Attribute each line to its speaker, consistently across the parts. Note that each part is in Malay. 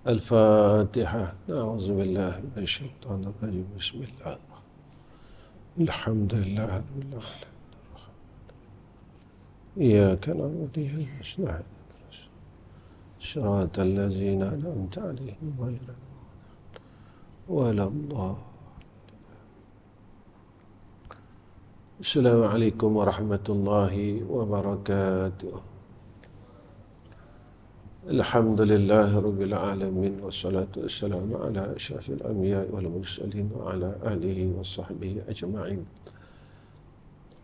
Speaker 1: الفاتحة. أعوذ بالله من الشيطان الرجيم. بسم الله. الحمد لله رب العالمين. إياك نعبد وإياك نستعين. صراط الذين أنعمت عليهم غير المغضوب ولا الضالين. السلام عليكم ورحمة الله وبركاته. الحمد لله رب العالمين والصلاة والسلام على أشرف الأنبياء والمرسلين وعلى آله وصحبه أجمعين.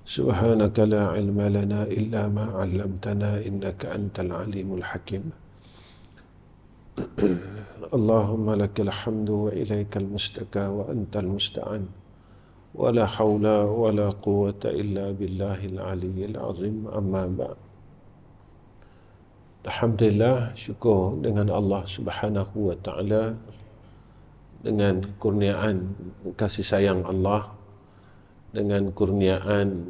Speaker 1: سبحانك لا علم لنا إلا ما علمتنا إنك أنت العليم الحكيم. اللهم لك الحمد وإليك المشتكى وأنت المستعان ولا حول ولا قوة إلا بالله العلي العظيم. أما بعد. Alhamdulillah, syukur dengan Allah Subhanahu wa Ta'ala, dengan kurniaan kasih sayang Allah, dengan kurniaan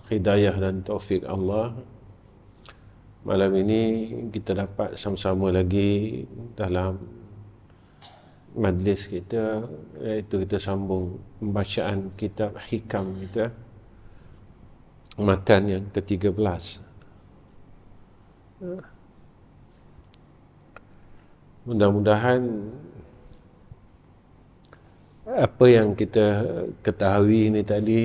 Speaker 1: hidayah dan taufik Allah. Malam ini kita dapat sama-sama lagi dalam majlis kita, iaitu kita sambung pembacaan kitab hikam kita, matan yang ke-13. Mudah-mudahan apa yang kita ketahui ini tadi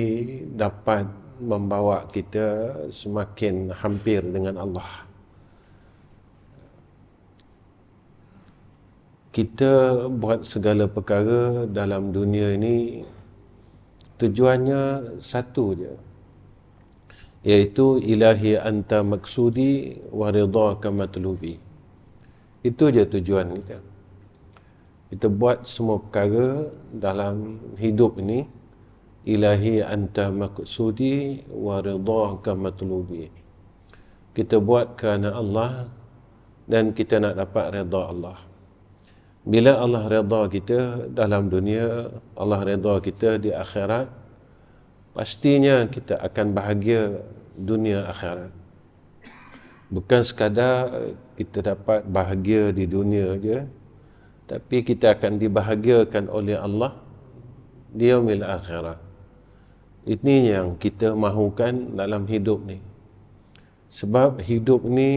Speaker 1: dapat membawa kita semakin hampir dengan Allah. Kita buat segala perkara dalam dunia ini tujuannya satu je, iaitu ilahi anta maksudi wa ridhaka matlubi. Itu je tujuan kita. Kita buat semua perkara dalam hidup ini, ilahi anta maksudi wa ridhaka matlubi. Kita buat kerana Allah dan kita nak dapat redha Allah. Bila Allah redha kita dalam dunia, Allah redha kita di akhirat, pastinya kita akan bahagia dunia akhirat. Bukan sekadar kita dapat bahagia di dunia je, tapi kita akan dibahagiakan oleh Allah di yaumil akhirat. Ini yang kita mahukan dalam hidup ni. Sebab hidup ni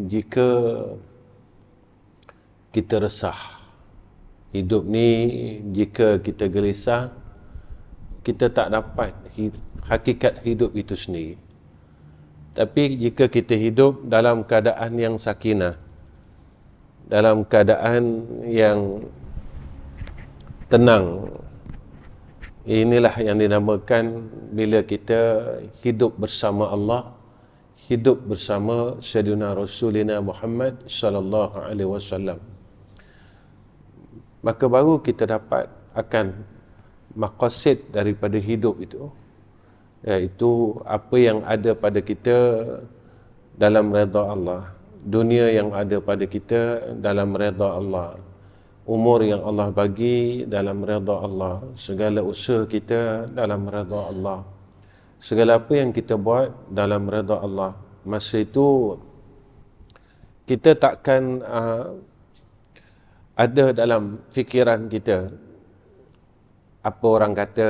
Speaker 1: jika kita resah, hidup ni jika kita gelisah, kita tak dapat hakikat hidup itu sendiri. Tapi jika kita hidup dalam keadaan yang sakinah, dalam keadaan yang tenang, inilah yang dinamakan bila kita hidup bersama Allah, hidup bersama Sayyidina Rasulina Muhammad sallallahu alaihi wasallam. Maka baru kita dapat akan maqasid daripada hidup itu, iaitu apa yang ada pada kita dalam redha Allah, dunia yang ada pada kita dalam redha Allah, umur yang Allah bagi dalam redha Allah, segala usaha kita dalam redha Allah, segala apa yang kita buat dalam redha Allah. Masa itu kita takkan ada dalam fikiran kita apa orang kata.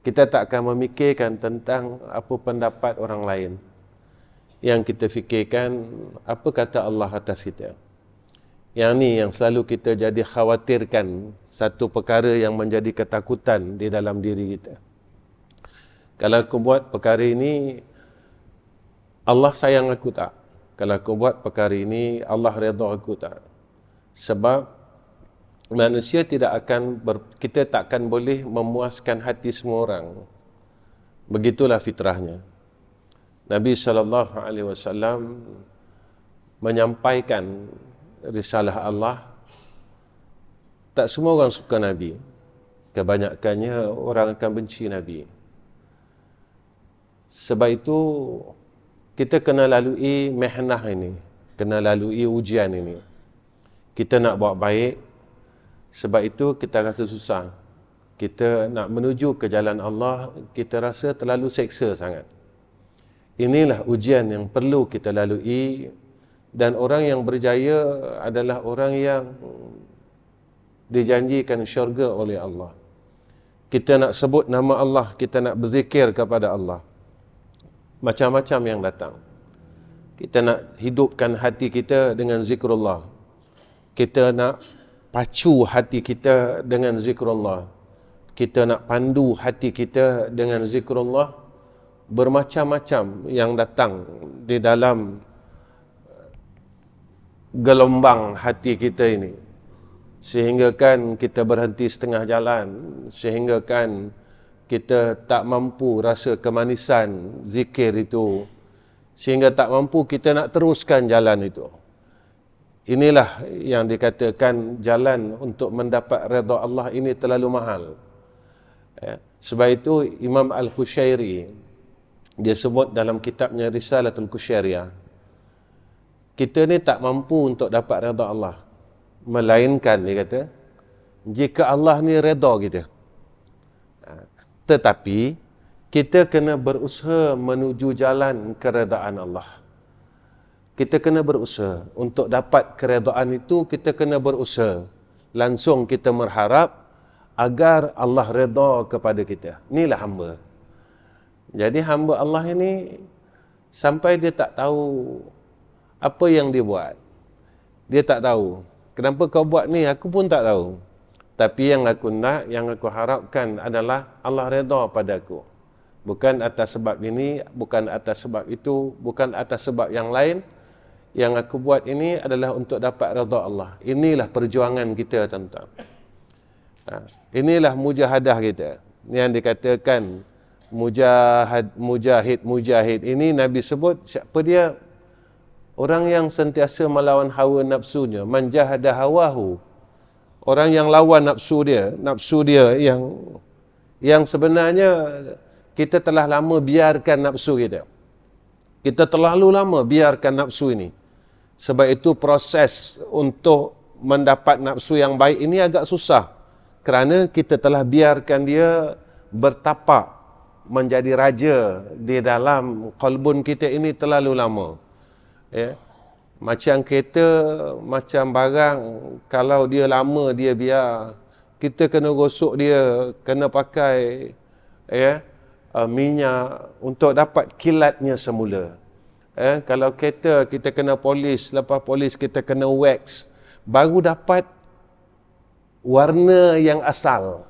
Speaker 1: Kita tak akan memikirkan tentang apa pendapat orang lain. Yang kita fikirkan apa kata Allah atas kita. Yang ni yang selalu kita jadi khawatirkan, satu perkara yang menjadi ketakutan di dalam diri kita. Kalau aku buat perkara ini, Allah sayang aku tak? Kalau aku buat perkara ini, Allah redha aku tak? Sebab manusia tidak akan kita takkan boleh memuaskan hati semua orang. Begitulah fitrahnya. Nabi SAW menyampaikan risalah Allah. Tak semua orang suka Nabi. Kebanyakannya orang akan benci Nabi. Sebab itu kita kena lalui mihnah ini, kena lalui ujian ini. Kita nak buat baik, sebab itu kita rasa susah. Kita nak menuju ke jalan Allah, kita rasa terlalu seksa sangat. Inilah ujian yang perlu kita lalui Dan orang yang berjaya adalah orang yang dijanjikan syurga oleh Allah. Kita nak sebut nama Allah, kita nak berzikir kepada Allah. Macam-macam yang datang. Kita nak hidupkan hati kita dengan zikrullah. Kita nak pacu hati kita dengan zikrullah. Kita nak pandu hati kita dengan zikrullah. Bermacam-macam yang datang di dalam gelombang hati kita ini. Sehingga kan kita berhenti setengah jalan. Sehingga kan kita tak mampu rasa kemanisan zikir itu. Sehingga tak mampu kita nak teruskan jalan itu. Inilah yang dikatakan jalan untuk mendapat redha Allah ini terlalu mahal. Sebab itu Imam Al-Qushairi, dia sebut dalam kitabnya Risalatul Qushairiyah, kita ni tak mampu untuk dapat redha Allah. Melainkan, dia kata, jika Allah ni redha kita. Tetapi, kita kena berusaha menuju jalan keredaan Allah. Kita kena berusaha. Untuk dapat keredaan itu, kita kena berusaha. Langsung kita berharap agar Allah redha kepada kita. Inilah hamba. Jadi hamba Allah ini, sampai dia tak tahu apa yang dia buat. Dia tak tahu. Kenapa kau buat ni? Aku pun tak tahu. Tapi yang aku nak, yang aku harapkan adalah Allah redha pada aku. Bukan atas sebab ini, bukan atas sebab itu, bukan atas sebab yang lain. Yang aku buat ini adalah untuk dapat redha Allah. Inilah perjuangan kita, tuan-tuan. Inilah mujahadah kita. Yang dikatakan mujahid. Ini Nabi sebut, siapa dia? Orang yang sentiasa melawan hawa nafsunya. Man jahada hawahu. Orang yang lawan nafsu dia yang sebenarnya kita telah lama biarkan nafsu kita. Kita terlalu lama biarkan nafsu ini. Sebab itu proses untuk mendapat nafsu yang baik ini agak susah. Kerana kita telah biarkan dia bertapak menjadi raja di dalam qalbun kita ini terlalu lama. Ya. Macam kereta, macam barang, kalau dia lama dia biar, kita kena gosok dia, kena pakai minyak untuk dapat kilatnya semula. Kalau kereta kita kena polis, lepas polis kita kena wax, baru dapat warna yang asal.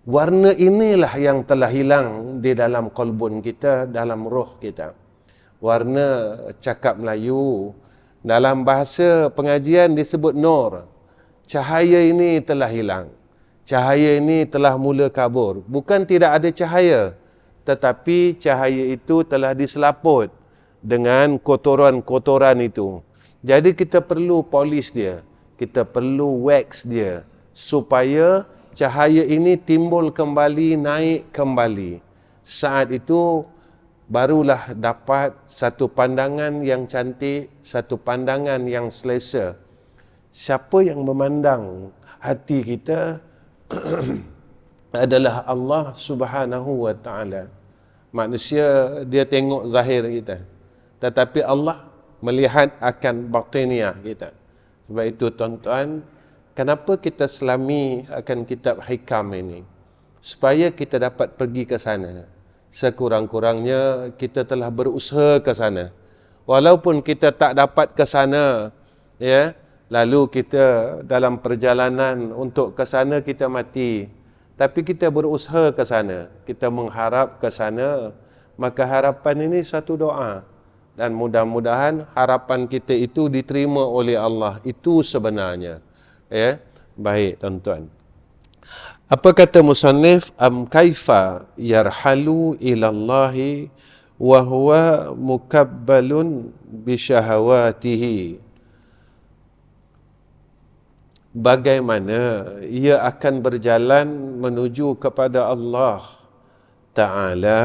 Speaker 1: Warna inilah yang telah hilang di dalam qalbun kita, dalam roh kita. Warna cakap Melayu, dalam bahasa pengajian disebut nur. Cahaya ini telah hilang. Cahaya ini telah mula kabur. Bukan tidak ada cahaya, tetapi cahaya itu telah diselaput dengan kotoran-kotoran itu. Jadi kita perlu polish dia, kita perlu wax dia, supaya cahaya ini timbul kembali, naik kembali. Saat itu barulah dapat satu pandangan yang cantik, satu pandangan yang selesa. Siapa yang memandang hati kita adalah Allah Subhanahu wa ta'ala. Manusia dia tengok zahir kita, tetapi Allah melihat akan batiniah kita. Sebab itu tuan-tuan, kenapa kita selami akan kitab hikam ini? Supaya kita dapat pergi ke sana. Sekurang-kurangnya kita telah berusaha ke sana. Walaupun kita tak dapat ke sana, ya, lalu kita dalam perjalanan untuk ke sana kita mati. Tapi kita berusaha ke sana, kita mengharap ke sana, maka harapan ini satu doa. Dan mudah-mudahan harapan kita itu diterima oleh Allah. Itu sebenarnya. Ya, baik tuan-tuan. Apa kata musannif? Am kaifa yarhalu ilallahi wa huwa mukabbalun bisyahawatihi. Bagaimana ia akan berjalan menuju kepada Allah Ta'ala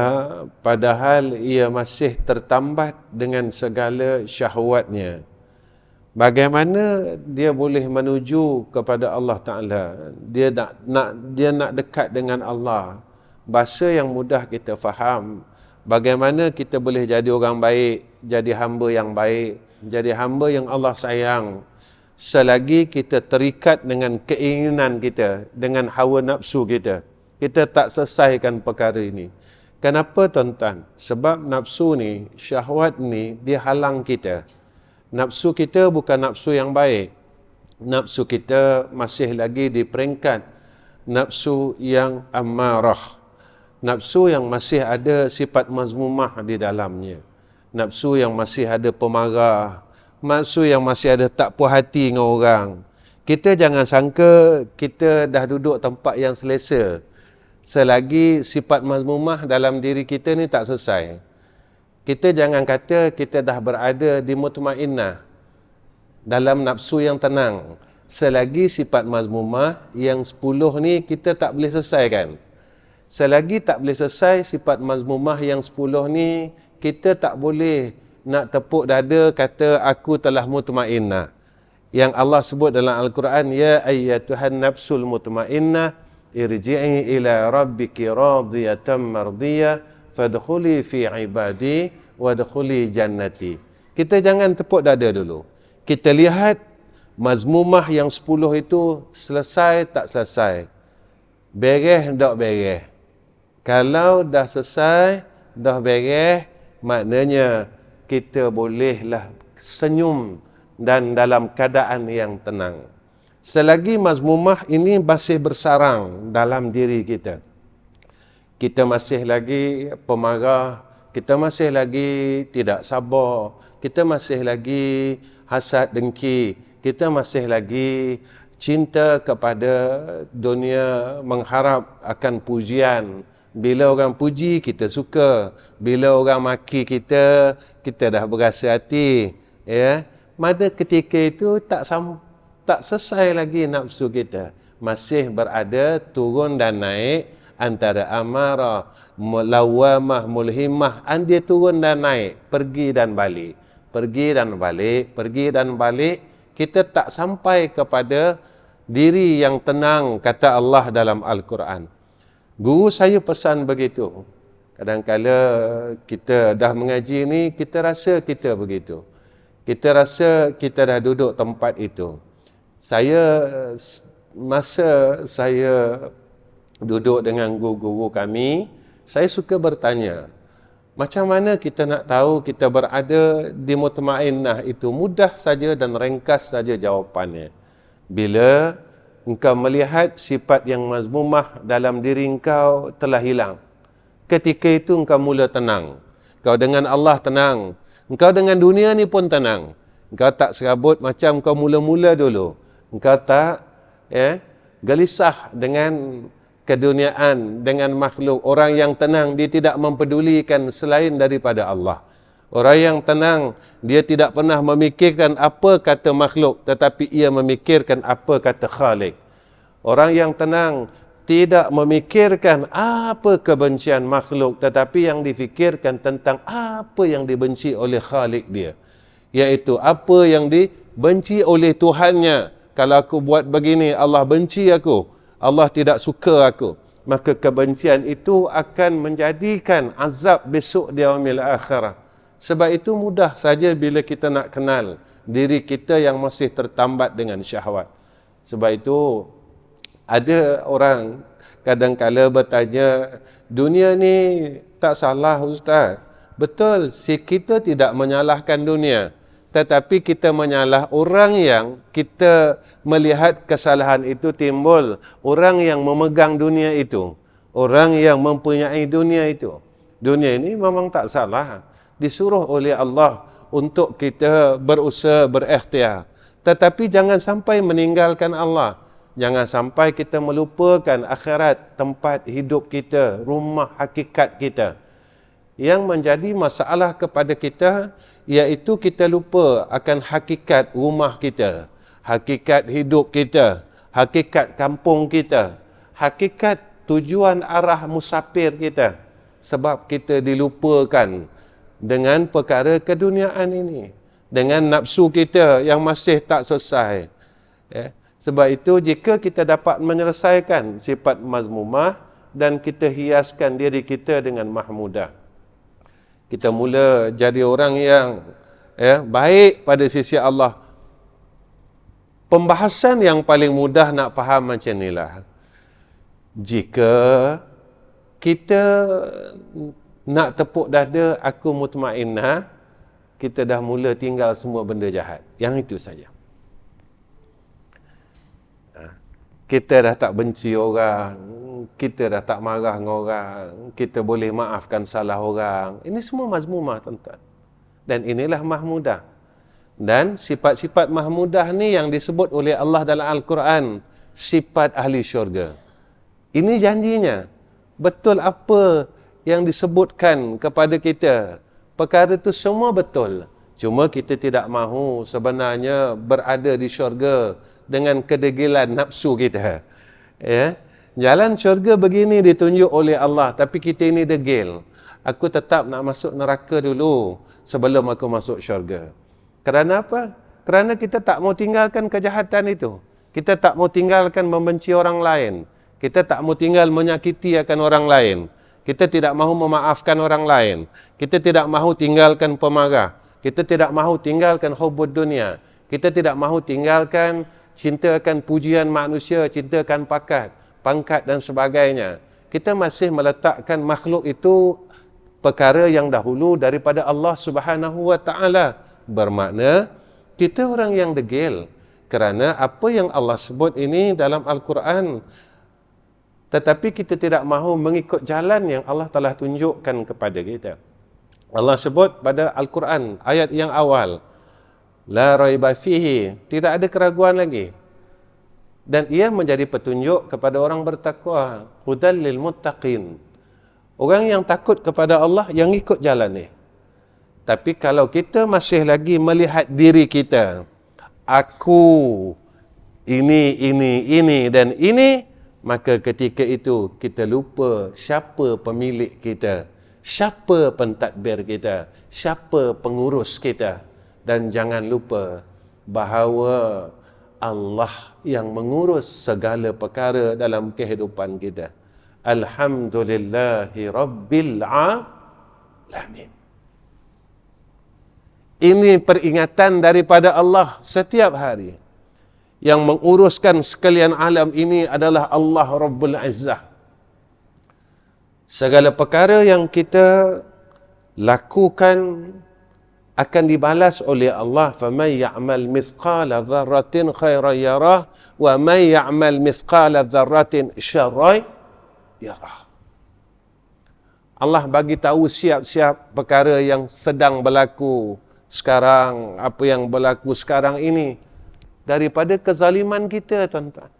Speaker 1: padahal ia masih tertambat dengan segala syahwatnya. Bagaimana dia boleh menuju kepada Allah Ta'ala? Dia nak dekat dengan Allah. Bahasa yang mudah kita faham. Bagaimana kita boleh jadi orang baik, jadi hamba yang baik? jadi hamba yang Allah sayang selagi kita terikat dengan keinginan kita, dengan hawa nafsu kita. Kita tak selesaikan perkara ini. Kenapa tuan-tuan? Sebab nafsu ni, syahwat ni, dia halang kita. Nafsu kita bukan nafsu yang baik. Nafsu kita masih lagi di peringkat nafsu yang amarah. Nafsu yang masih ada sifat mazmumah di dalamnya. Nafsu yang masih ada pemarah. Nafsu yang masih ada tak puas hati dengan orang. Kita jangan sangka kita dah duduk tempat yang selesa selagi sifat mazmumah dalam diri kita ni tak selesai. Kita jangan kata kita dah berada di mutmainnah, dalam nafsu yang tenang, selagi sifat mazmumah yang 10 ni kita tak boleh selesaikan. Selagi tak boleh selesai sifat mazmumah yang 10 ni, kita tak boleh nak tepuk dada kata aku telah mutmainnah. Yang Allah sebut dalam Al-Quran, ya ayyatuhan nafsul mutmainnah irji'i ila rabbiki radiyatan mardiyah fadkhuli fi ibadi wadkhuli jannati. Kita jangan tepuk dada dulu. Kita lihat mazmumah yang 10 itu selesai tak selesai. Beres tak beres. Kalau dah selesai, dah beres, maknanya kita bolehlah senyum dan dalam keadaan yang tenang. Selagi mazmumah ini masih bersarang dalam diri kita, kita masih lagi pemarah, kita masih lagi tidak sabar, kita masih lagi hasad dengki, kita masih lagi cinta kepada dunia, mengharap akan pujian. Bila orang puji, kita suka. Bila orang maki kita, kita dah berasa hati. Ya, pada ketika itu tak selesai lagi nafsu kita. Masih berada turun dan naik antara amarah, lawamah, mulhimah. Dia turun dan naik, pergi dan balik. Pergi dan balik, pergi dan balik. Kita tak sampai kepada diri yang tenang, kata Allah dalam Al-Quran. Guru saya pesan begitu. Kadang-kala kita dah mengaji ni, kita rasa kita begitu. Kita rasa kita dah duduk tempat itu. Masa saya duduk dengan guru-guru kami, saya suka bertanya, macam mana kita nak tahu kita berada di mutmainnah itu? Mudah saja dan ringkas saja jawapannya. Bila engkau melihat sifat yang mazmumah dalam diri engkau telah hilang, ketika itu engkau mula tenang. Engkau dengan Allah tenang. Engkau dengan dunia ni pun tenang. Engkau tak serabut macam kau mula-mula dulu. Engkau tak gelisah dengan keduniaan, dengan makhluk. Orang yang tenang, dia tidak mempedulikan selain daripada Allah. Orang yang tenang, dia tidak pernah memikirkan apa kata makhluk, tetapi ia memikirkan apa kata Khalik. Orang yang tenang tidak memikirkan apa kebencian makhluk, tetapi yang difikirkan tentang apa yang dibenci oleh Khalik dia. Iaitu apa yang dibenci oleh Tuhannya. Kalau aku buat begini, Allah benci aku. Allah tidak suka aku. Maka kebencian itu akan menjadikan azab besok di yaumil akhirah. Sebab itu mudah saja bila kita nak kenal diri kita yang masih tertambat dengan syahwat. Sebab itu ada orang kadang-kala bertanya, dunia ni tak salah Ustaz. Betul, kita tidak menyalahkan dunia. Tetapi kita menyalah orang yang kita melihat kesalahan itu timbul. Orang yang memegang dunia itu. Orang yang mempunyai dunia itu. Dunia ini memang tak salah. Disuruh oleh Allah untuk kita berusaha, berikhtiar. Tetapi jangan sampai meninggalkan Allah. Jangan sampai kita melupakan akhirat, tempat hidup kita, rumah hakikat kita. Yang menjadi masalah kepada kita, iaitu kita lupa akan hakikat rumah kita, hakikat hidup kita, hakikat kampung kita, hakikat tujuan arah musafir kita. Sebab kita dilupakan dengan perkara keduniaan ini, dengan nafsu kita yang masih tak selesai. Sebab itu jika kita dapat menyelesaikan sifat mazmumah dan kita hiaskan diri kita dengan mahmudah, kita mula jadi orang yang ya, baik pada sisi Allah. Pembahasan yang paling mudah nak faham macam inilah. Jika kita nak tepuk dada aku mutmainnah, kita dah mula tinggal semua benda jahat. Yang itu saja. Kita dah tak benci orang, kita dah tak marah dengan orang, kita boleh maafkan salah orang. Ini semua mazmumah, tuan-tuan. Dan inilah mahmudah. Dan sifat-sifat mahmudah ni yang disebut oleh Allah dalam Al-Quran, sifat ahli syurga. Ini janjinya. Betul apa yang disebutkan kepada kita. Perkara itu semua betul. Cuma kita tidak mahu sebenarnya berada di syurga dengan kedegilan nafsu kita. Ya. Jalan syurga begini ditunjuk oleh Allah, tapi kita ini degil. Aku tetap nak masuk neraka dulu sebelum aku masuk syurga. Kerana apa? Kerana kita tak mau tinggalkan kejahatan itu. Kita tak mau tinggalkan membenci orang lain. Kita tak mau tinggal menyakiti akan orang lain. Kita tidak mahu memaafkan orang lain. Kita tidak mahu tinggalkan pemarah. Kita tidak mahu tinggalkan hubbud dunia. Kita tidak mahu tinggalkan cinta akan pujian manusia, cinta akan pangkat dan sebagainya. Kita masih meletakkan makhluk itu perkara yang dahulu daripada Allah Subhanahu wa taala. Bermakna kita orang yang degil kerana apa yang Allah sebut ini dalam Al-Quran, tetapi kita tidak mahu mengikut jalan yang Allah telah tunjukkan kepada kita. Allah sebut pada Al-Quran ayat yang awal, la raiba fihi, tidak ada keraguan lagi. Dan ia menjadi petunjuk kepada orang bertakwa, hudal lil muttaqin. Orang yang takut kepada Allah yang ikut jalan ni. Tapi kalau kita masih lagi melihat diri kita, aku ini dan ini, maka ketika itu kita lupa siapa pemilik kita, siapa pentadbir kita, siapa pengurus kita. Dan jangan lupa bahawa Allah yang mengurus segala perkara dalam kehidupan kita. Alhamdulillahi Rabbil Alamin. Ini peringatan daripada Allah setiap hari. Yang menguruskan sekalian alam ini adalah Allah Rabbul Izzah. Segala perkara yang kita lakukan akan dibalas oleh Allah. فَمَنْ يَعْمَلْ مِثْقَالَ ذَرَّةٍ خَيْرًا يَرَهُ وَمَنْ يَعْمَلْ مِثْقَالَ ذَرَّةٍ شَرًّا يَرَهُ. Allah bagi tahu siap-siap perkara yang sedang berlaku sekarang, apa yang berlaku sekarang ini, daripada kezaliman kita, tuan-tuan.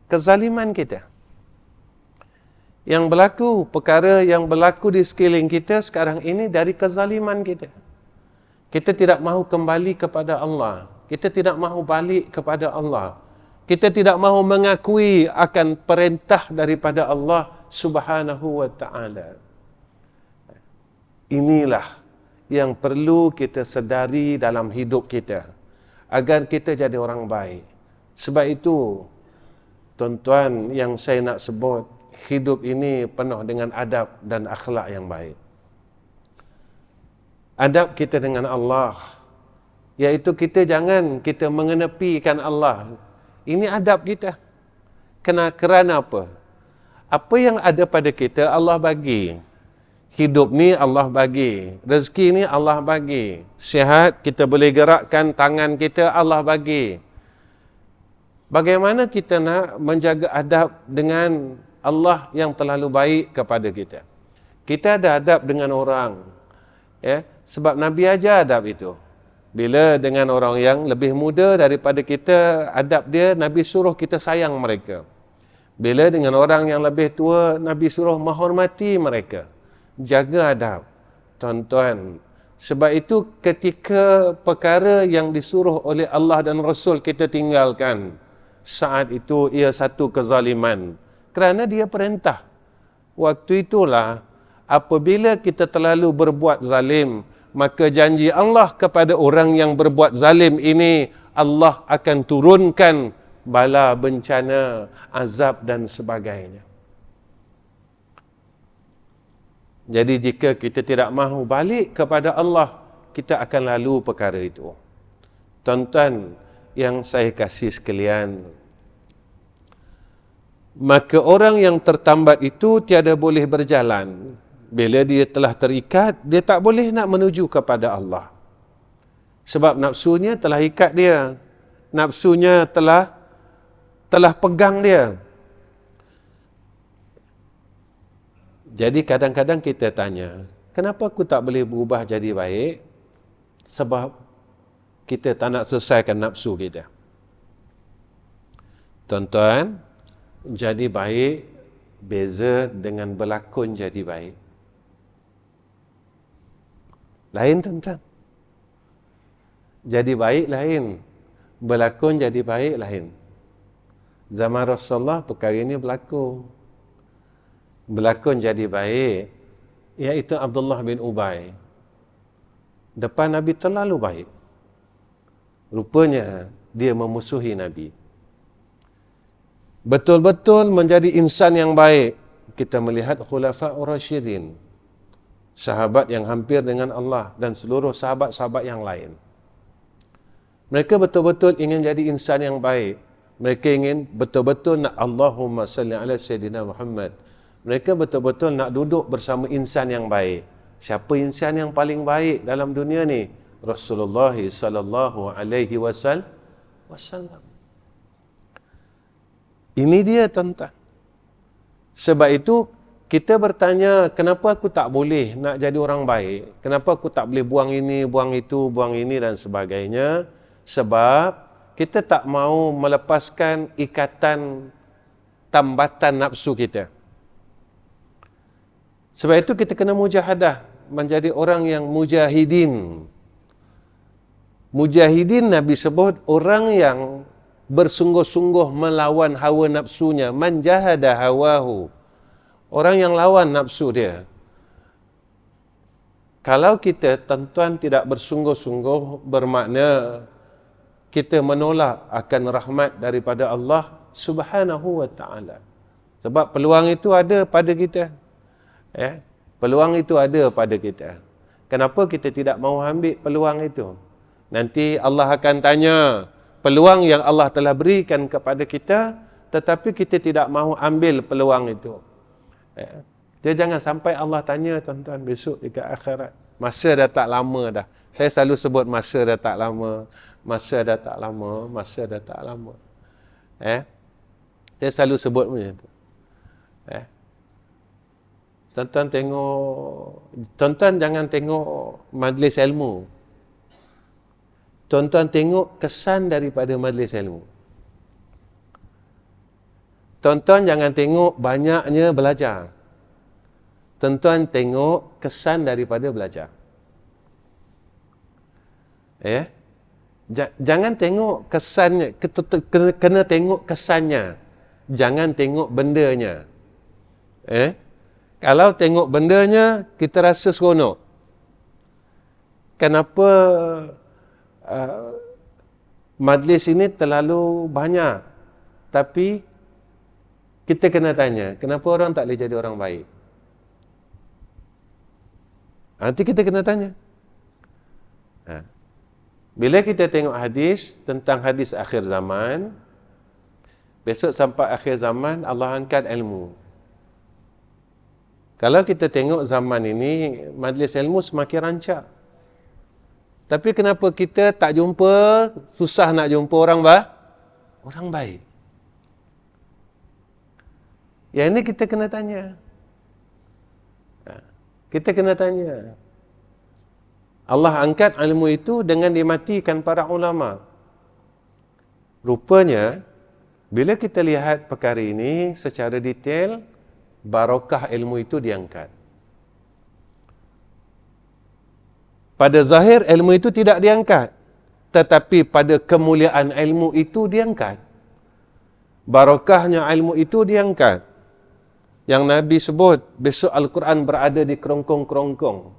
Speaker 1: Kezaliman kita. Yang berlaku, perkara yang berlaku di sekeliling kita sekarang ini dari kezaliman kita. Kita tidak mahu kembali kepada Allah. Kita tidak mahu balik kepada Allah. Kita tidak mahu mengakui akan perintah daripada Allah Subhanahu wa ta'ala. Inilah yang perlu kita sedari dalam hidup kita, agar kita jadi orang baik. Sebab itu, tuan-tuan, yang saya nak sebut, hidup ini penuh dengan adab dan akhlak yang baik. Adab kita dengan Allah, iaitu kita jangan kita mengenepikan Allah. Ini adab kita. Kerana apa? Apa yang ada pada kita Allah bagi. Hidup ni Allah bagi. Rezeki ni Allah bagi. Sihat, kita boleh gerakkan tangan kita, Allah bagi. Bagaimana kita nak menjaga adab dengan Allah yang terlalu baik kepada kita? Kita ada adab dengan orang. Ya, sebab Nabi ajar adab itu. Bila dengan orang yang lebih muda daripada kita, adab dia, Nabi suruh kita sayang mereka. Bila dengan orang yang lebih tua, Nabi suruh menghormati mereka. Jaga adab, tuan-tuan. Sebab itu ketika perkara yang disuruh oleh Allah dan Rasul kita tinggalkan, saat itu ia satu kezaliman. Kerana dia perintah. Waktu itulah apabila kita terlalu berbuat zalim, maka janji Allah kepada orang yang berbuat zalim ini, Allah akan turunkan bala, bencana, azab dan sebagainya. Jadi jika kita tidak mahu balik kepada Allah, kita akan lalu perkara itu. Tuan-tuan yang saya kasih sekalian, maka orang yang tertambat itu tiada boleh berjalan. Bila dia telah terikat, dia tak boleh nak menuju kepada Allah. Sebab nafsunya telah ikat dia. Nafsunya telah pegang dia. Jadi kadang-kadang kita tanya, kenapa aku tak boleh berubah jadi baik? Sebab kita tak nak selesaikan nafsu kita. Tuan-tuan, jadi baik beza dengan berlakon jadi baik. Lain tuan-tuan. Jadi baik lain. Berlakon jadi baik lain. Zaman Rasulullah perkara ini berlaku. Berlakon jadi baik, iaitu Abdullah bin Ubay. Depan Nabi terlalu baik. Rupanya dia memusuhi Nabi. Betul-betul menjadi insan yang baik. Kita melihat Khulafa'ur Rasyidin, sahabat yang hampir dengan Allah dan seluruh sahabat-sahabat yang lain. Mereka betul-betul ingin jadi insan yang baik. Mereka ingin betul-betul nak Allahumma salli ala Sayyidina Muhammad. Mereka betul-betul nak duduk bersama insan yang baik. Siapa insan yang paling baik dalam dunia ni? Rasulullah sallallahu alaihi wasallam. Ini dia tuan-tuan. Sebab itu kita bertanya, kenapa aku tak boleh nak jadi orang baik? Kenapa aku tak boleh buang ini, buang itu, buang ini dan sebagainya? Sebab kita tak mau melepaskan ikatan tambatan nafsu kita. Sebab itu kita kena mujahadah, menjadi orang yang mujahidin. Mujahidin Nabi sebut orang yang bersungguh-sungguh melawan hawa nafsunya. Man jahada hawahu. Orang yang lawan nafsu dia. Kalau kita tuan-tuan tidak bersungguh-sungguh, bermakna kita menolak akan rahmat daripada Allah Subhanahu wa ta'ala. Sebab peluang itu ada pada kita. Peluang itu ada pada kita. Kenapa kita tidak mahu ambil peluang itu? Nanti Allah akan tanya peluang yang Allah telah berikan kepada kita, tetapi kita tidak mahu ambil peluang itu. Dia jangan sampai Allah tanya tuan-tuan besok dekat akhirat. Masa dah tak lama dah. Saya selalu sebut masa dah tak lama. Masa dah tak lama. Masa dah tak lama. Saya selalu sebut macam tu. Tuan-tuan tengok, tuan-tuan jangan tengok majlis ilmu. Tuan-tuan tengok kesan daripada majlis ilmu. Tuan-tuan jangan tengok banyaknya belajar. Tuan-tuan tengok kesan daripada belajar. Jangan tengok kesannya, kena tengok kesannya. Jangan tengok bendanya. Kalau tengok bendanya, kita rasa seronok. Kenapa majlis ini terlalu banyak? Tapi kita kena tanya, kenapa orang tak boleh jadi orang baik? Nanti kita kena tanya. Bila kita tengok hadis tentang hadis akhir zaman, besok sampai akhir zaman Allah angkat ilmu. Kalau kita tengok zaman ini, majlis ilmu semakin rancak. Tapi kenapa kita tak jumpa, susah nak jumpa orang baik? Yang ini kita kena tanya. Kita kena tanya. Allah angkat ilmu itu dengan dimatikan para ulama. Rupanya, bila kita lihat perkara ini secara detail, barakah ilmu itu diangkat. Pada zahir ilmu itu tidak diangkat, tetapi pada kemuliaan ilmu itu diangkat. Barakahnya ilmu itu diangkat. Yang Nabi sebut, besok Al-Quran berada di kerongkong-kerongkong.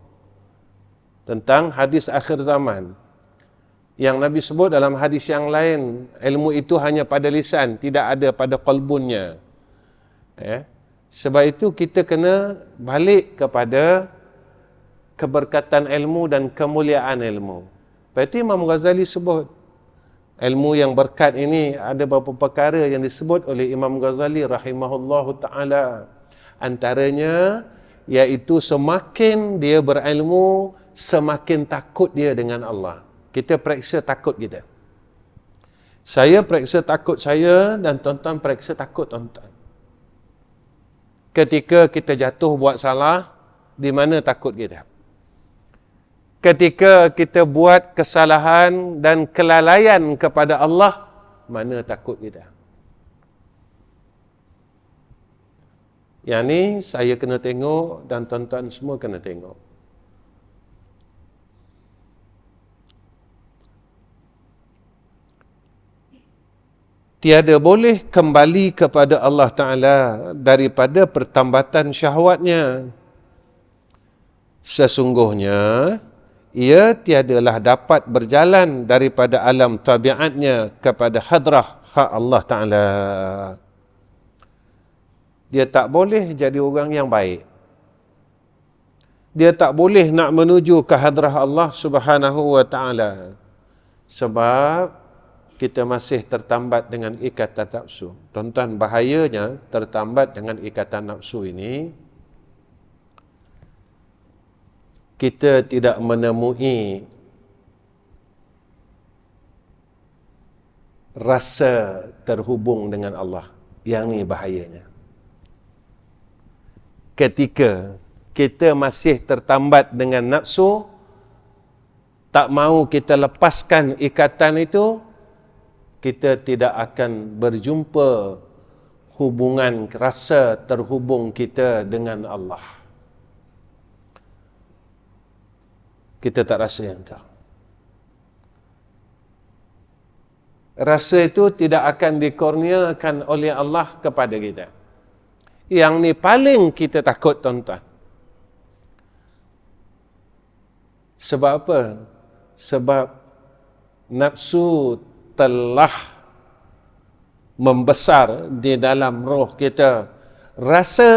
Speaker 1: Tentang hadis akhir zaman. Yang Nabi sebut dalam hadis yang lain, ilmu itu hanya pada lisan, tidak ada pada qalbunnya. Sebab itu kita kena balik kepada keberkatan ilmu dan kemuliaan ilmu. Lepas itu Imam Ghazali sebut, ilmu yang berkat ini ada beberapa perkara yang disebut oleh Imam Ghazali rahimahullahu ta'ala. Antaranya, iaitu semakin dia berilmu, semakin takut dia dengan Allah. Kita periksa takut kita. Saya periksa takut saya dan tuan-tuan periksa takut tuan-tuan. Ketika kita jatuh buat salah, di mana takut kita? Ketika kita buat kesalahan dan kelalaian kepada Allah, mana takut kita? Yang ni saya kena tengok dan tuan-tuan semua kena tengok. Tiada boleh kembali kepada Allah Ta'ala daripada pertambatan syahwatnya. Sesungguhnya, ia tiadalah dapat berjalan daripada alam tabiatnya kepada hadrah hak Allah Ta'ala. Dia tak boleh jadi orang yang baik. Dia tak boleh nak menuju ke hadrah Allah Subhanahu wa Ta'ala. Sebab kita masih tertambat dengan ikatan nafsu. Tuan-tuan, bahayanya tertambat dengan ikatan nafsu ini, kita tidak menemui rasa terhubung dengan Allah. Yang ni bahayanya. Ketika kita masih tertambat dengan nafsu, tak mau kita lepaskan ikatan itu, kita tidak akan berjumpa hubungan rasa terhubung kita dengan Allah. Kita tak rasa yang tak. Rasa itu tidak akan dikurniakan oleh Allah kepada kita. Yang ni paling kita takut, tuan-tuan. Sebab apa? Sebab nafsu telah membesar di dalam roh kita. Rasa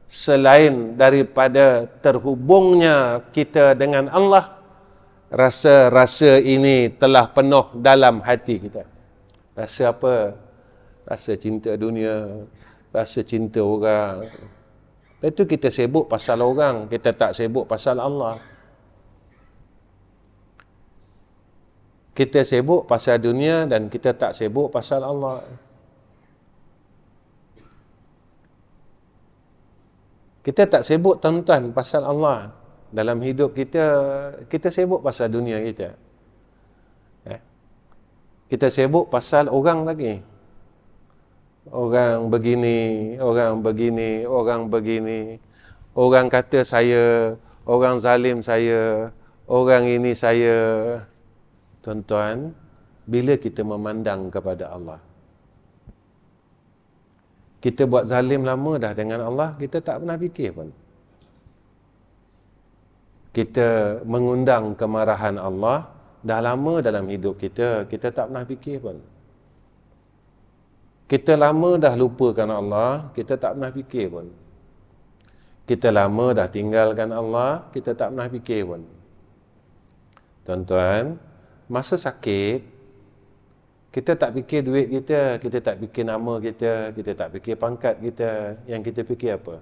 Speaker 1: selain daripada terhubungnya kita dengan Allah, rasa-rasa ini telah penuh dalam hati kita. Rasa apa? Rasa cinta dunia, rasa cinta orang. Lepas tu kita sibuk pasal orang, kita tak sibuk pasal Allah. Kita sibuk pasal dunia dan kita tak sibuk pasal Allah. Kita tak sibuk, tuan-tuan, pasal Allah. Dalam hidup kita, kita sibuk pasal dunia kita. Kita sibuk pasal orang lagi. Orang begini, orang begini, orang begini. Orang kata saya, orang zalim saya, orang ini saya. Tuan-tuan, bila kita memandang kepada Allah, kita buat zalim lama dah dengan Allah, kita tak pernah fikir pun. Kita mengundang kemarahan Allah, dah lama dalam hidup kita, kita tak pernah fikir pun. Kita lama dah lupakan Allah, kita tak pernah fikir pun. Kita lama dah tinggalkan Allah, kita tak pernah fikir pun. Tuan-tuan, masa sakit, kita tak fikir duit kita, kita tak fikir nama kita tak fikir pangkat kita. Yang kita fikir apa?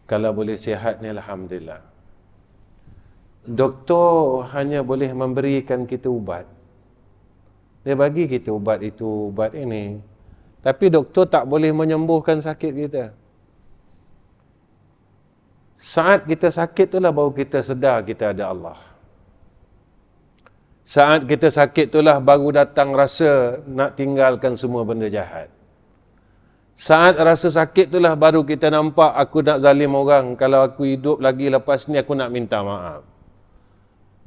Speaker 1: Kalau boleh sihat ni alhamdulillah. Doktor hanya boleh memberikan kita ubat. Dia bagi kita ubat itu, ubat ini. Tapi doktor tak boleh menyembuhkan sakit kita. Saat kita sakit itulah baru kita sedar kita ada Allah. Saat kita sakit itulah baru datang rasa nak tinggalkan semua benda jahat. Saat rasa sakit itulah baru kita nampak aku nak zalim orang. Kalau aku hidup lagi lepas ni aku nak minta maaf.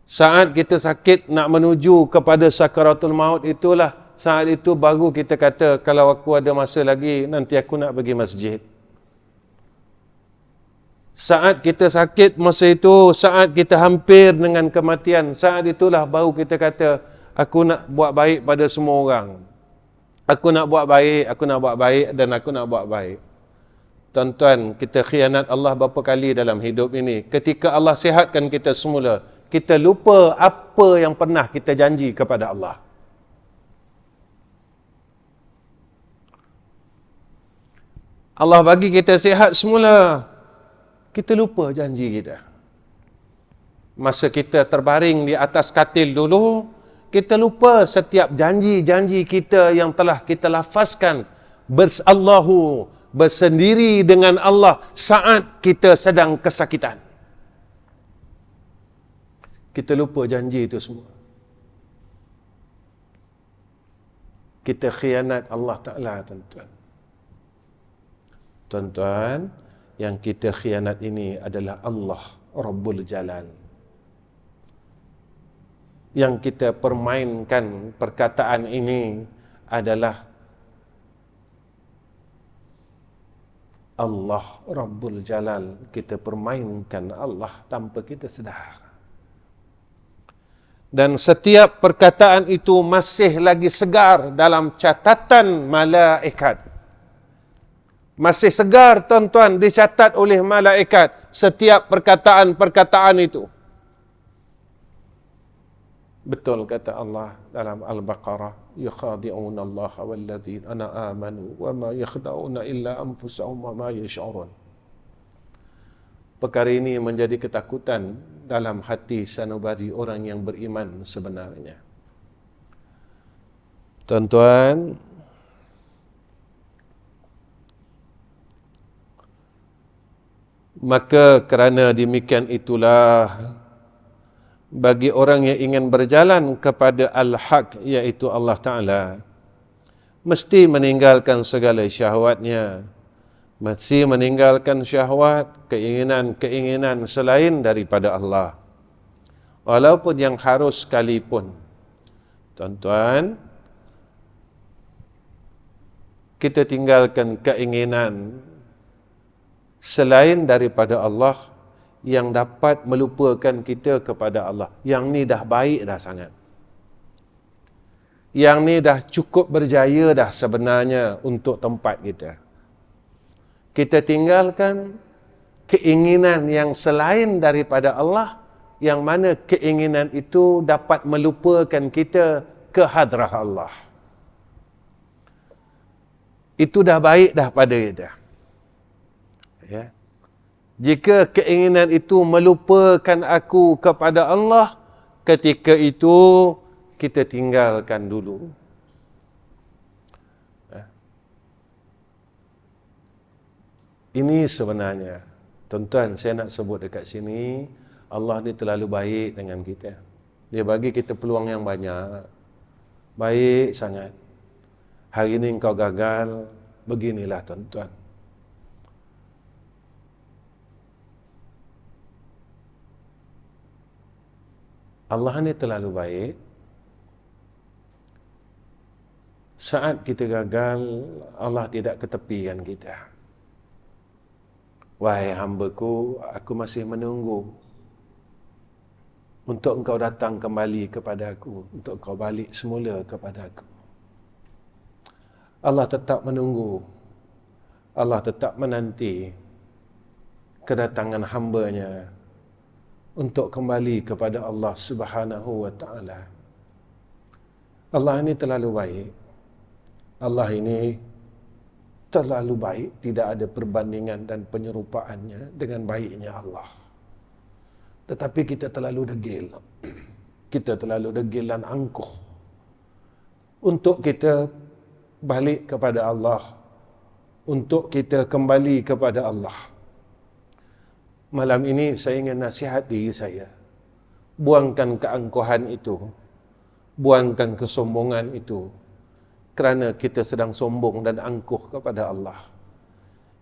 Speaker 1: Saat kita sakit nak menuju kepada sakaratul maut itulah saat itu baru kita kata kalau aku ada masa lagi nanti aku nak pergi masjid. Saat kita sakit masa itu, saat kita hampir dengan kematian, saat itulah baru kita kata, aku nak buat baik pada semua orang. Aku nak buat baik, aku nak buat baik dan aku nak buat baik. Tuan-tuan, kita khianat Allah berapa kali dalam hidup ini. Ketika Allah sihatkan kita semula, kita lupa apa yang pernah kita janji kepada Allah. Allah bagi kita sihat semula, kita lupa janji kita. Masa kita terbaring di atas katil dulu, kita lupa setiap janji-janji kita yang telah kita lafazkan bersendiri dengan Allah saat kita sedang kesakitan. Kita lupa janji itu semua. Kita khianat Allah Ta'ala, tuan-tuan. Tuan-tuan, yang kita khianat ini adalah Allah Rabbul Jalal. Yang kita permainkan perkataan ini adalah Allah Rabbul Jalal. Kita permainkan Allah tanpa kita sedar. Dan setiap perkataan itu masih lagi segar dalam catatan malaikat. Masih segar, tuan-tuan, dicatat oleh malaikat setiap perkataan-perkataan itu. Betul kata Allah dalam Al-Baqarah, yukhadi'una Allah walladzina amanu wa ma yakhda'una illa anfusahum wa ma yash'urun. Perkara ini menjadi ketakutan dalam hati sanubari orang yang beriman sebenarnya. Tuan-tuan, maka kerana demikian itulah, bagi orang yang ingin berjalan kepada Al-Haq, iaitu Allah Ta'ala, mesti meninggalkan segala syahwatnya, mesti meninggalkan syahwat, keinginan-keinginan selain daripada Allah. Walaupun yang harus sekalipun. Tuan-tuan, kita tinggalkan keinginan selain daripada Allah yang dapat melupakan kita kepada Allah. Yang ni dah baik dah sangat. Yang ni dah cukup berjaya dah sebenarnya untuk tempat kita. Kita tinggalkan keinginan yang selain daripada Allah, yang mana keinginan itu dapat melupakan kita ke hadrah Allah. Itu dah baik dah pada kita. Ya. Jika keinginan itu melupakan aku kepada Allah, ketika itu kita tinggalkan dulu. Ini sebenarnya, tuan-tuan, saya nak sebut dekat sini, Allah ni terlalu baik dengan kita. Dia bagi kita peluang yang banyak. Baik sangat. Hari ini engkau gagal, beginilah tuan-tuan. Allah ni terlalu baik. Saat kita gagal, Allah tidak ketepikan kita. Wahai hamba-Ku, aku masih menunggu untuk engkau datang kembali kepada aku, untuk engkau balik semula kepada aku. Allah tetap menunggu. Allah tetap menanti kedatangan hamba-Nya untuk kembali kepada Allah Subhanahu wa Ta'ala. Allah ini terlalu baik. Allah ini terlalu baik, tidak ada perbandingan dan penyerupaannya dengan baiknya Allah. Tetapi kita terlalu degil. Kita terlalu degil dan angkuh untuk kita balik kepada Allah, untuk kita kembali kepada Allah. Malam ini saya ingin nasihat diri saya. Buangkan keangkuhan itu. Buangkan kesombongan itu. Kerana kita sedang sombong dan angkuh kepada Allah.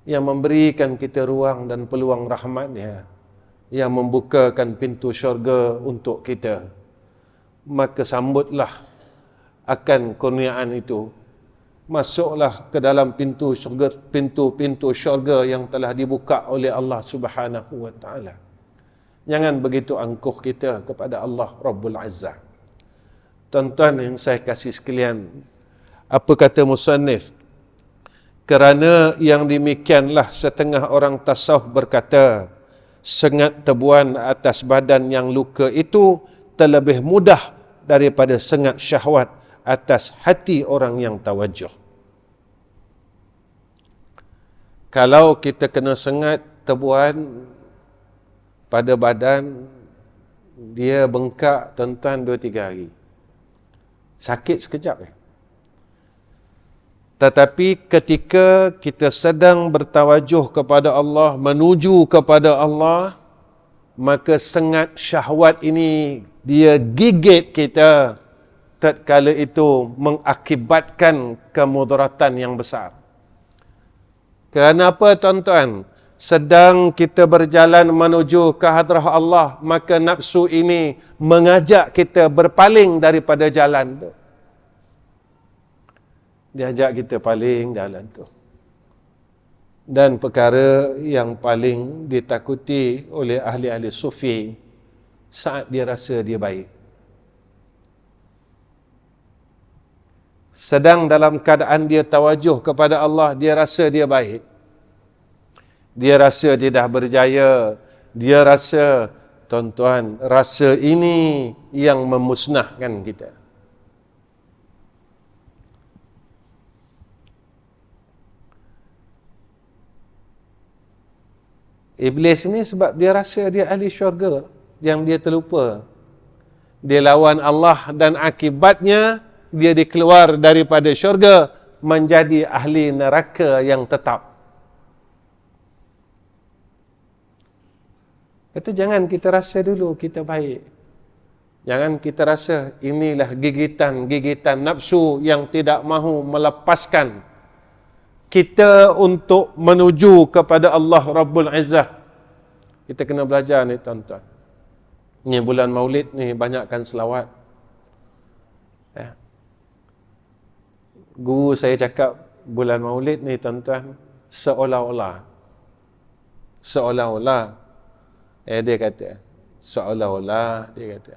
Speaker 1: Yang memberikan kita ruang dan peluang rahmat-Nya. Yang membukakan pintu syurga untuk kita. Maka sambutlah akan kurniaan itu. Masuklah ke dalam pintu-pintu syurga yang telah dibuka oleh Allah Subhanahu wa Ta'ala. Jangan begitu angkuh kita kepada Allah Rabbul Azza. Tuan-tuan yang saya kasih sekalian, apa kata musannif? Kerana yang demikianlah setengah orang tasawuf berkata, sengat tebuan atas badan yang luka itu terlebih mudah daripada sengat syahwat atas hati orang yang tawajuh. Kalau kita kena sengat tebuan pada badan, dia bengkak tuan-tuan 2-3 hari. Sakit sekejap. Tetapi ketika kita sedang bertawajuh kepada Allah, menuju kepada Allah, maka sengat syahwat ini dia gigit kita, tatkala itu mengakibatkan kemudaratan yang besar. Kenapa tuan-tuan? Sedang kita berjalan menuju ke hadrah Allah, maka nafsu ini mengajak kita berpaling daripada jalan tu. Dia ajak kita paling jalan tu. Dan perkara yang paling ditakuti oleh ahli-ahli sufi saat dia rasa dia baik. Sedang dalam keadaan dia tawajuh kepada Allah, dia rasa dia baik. Dia rasa dia dah berjaya. Dia rasa, tuan-tuan, rasa ini yang memusnahkan kita. Iblis ni sebab dia rasa dia ahli syurga, yang dia terlupa. Dia lawan Allah dan akibatnya dia dikeluar daripada syurga menjadi ahli neraka yang tetap. Itu jangan kita rasa dulu kita baik. Jangan kita rasa inilah gigitan-gigitan nafsu yang tidak mahu melepaskan kita untuk menuju kepada Allah Rabbul Izzah. Kita kena belajar ni tuan-tuan. Ni bulan Maulid ni banyakkan selawat. Ya. Guru saya cakap bulan Maulid ni tuan-tuan seolah-olah dia kata seolah-olah dia kata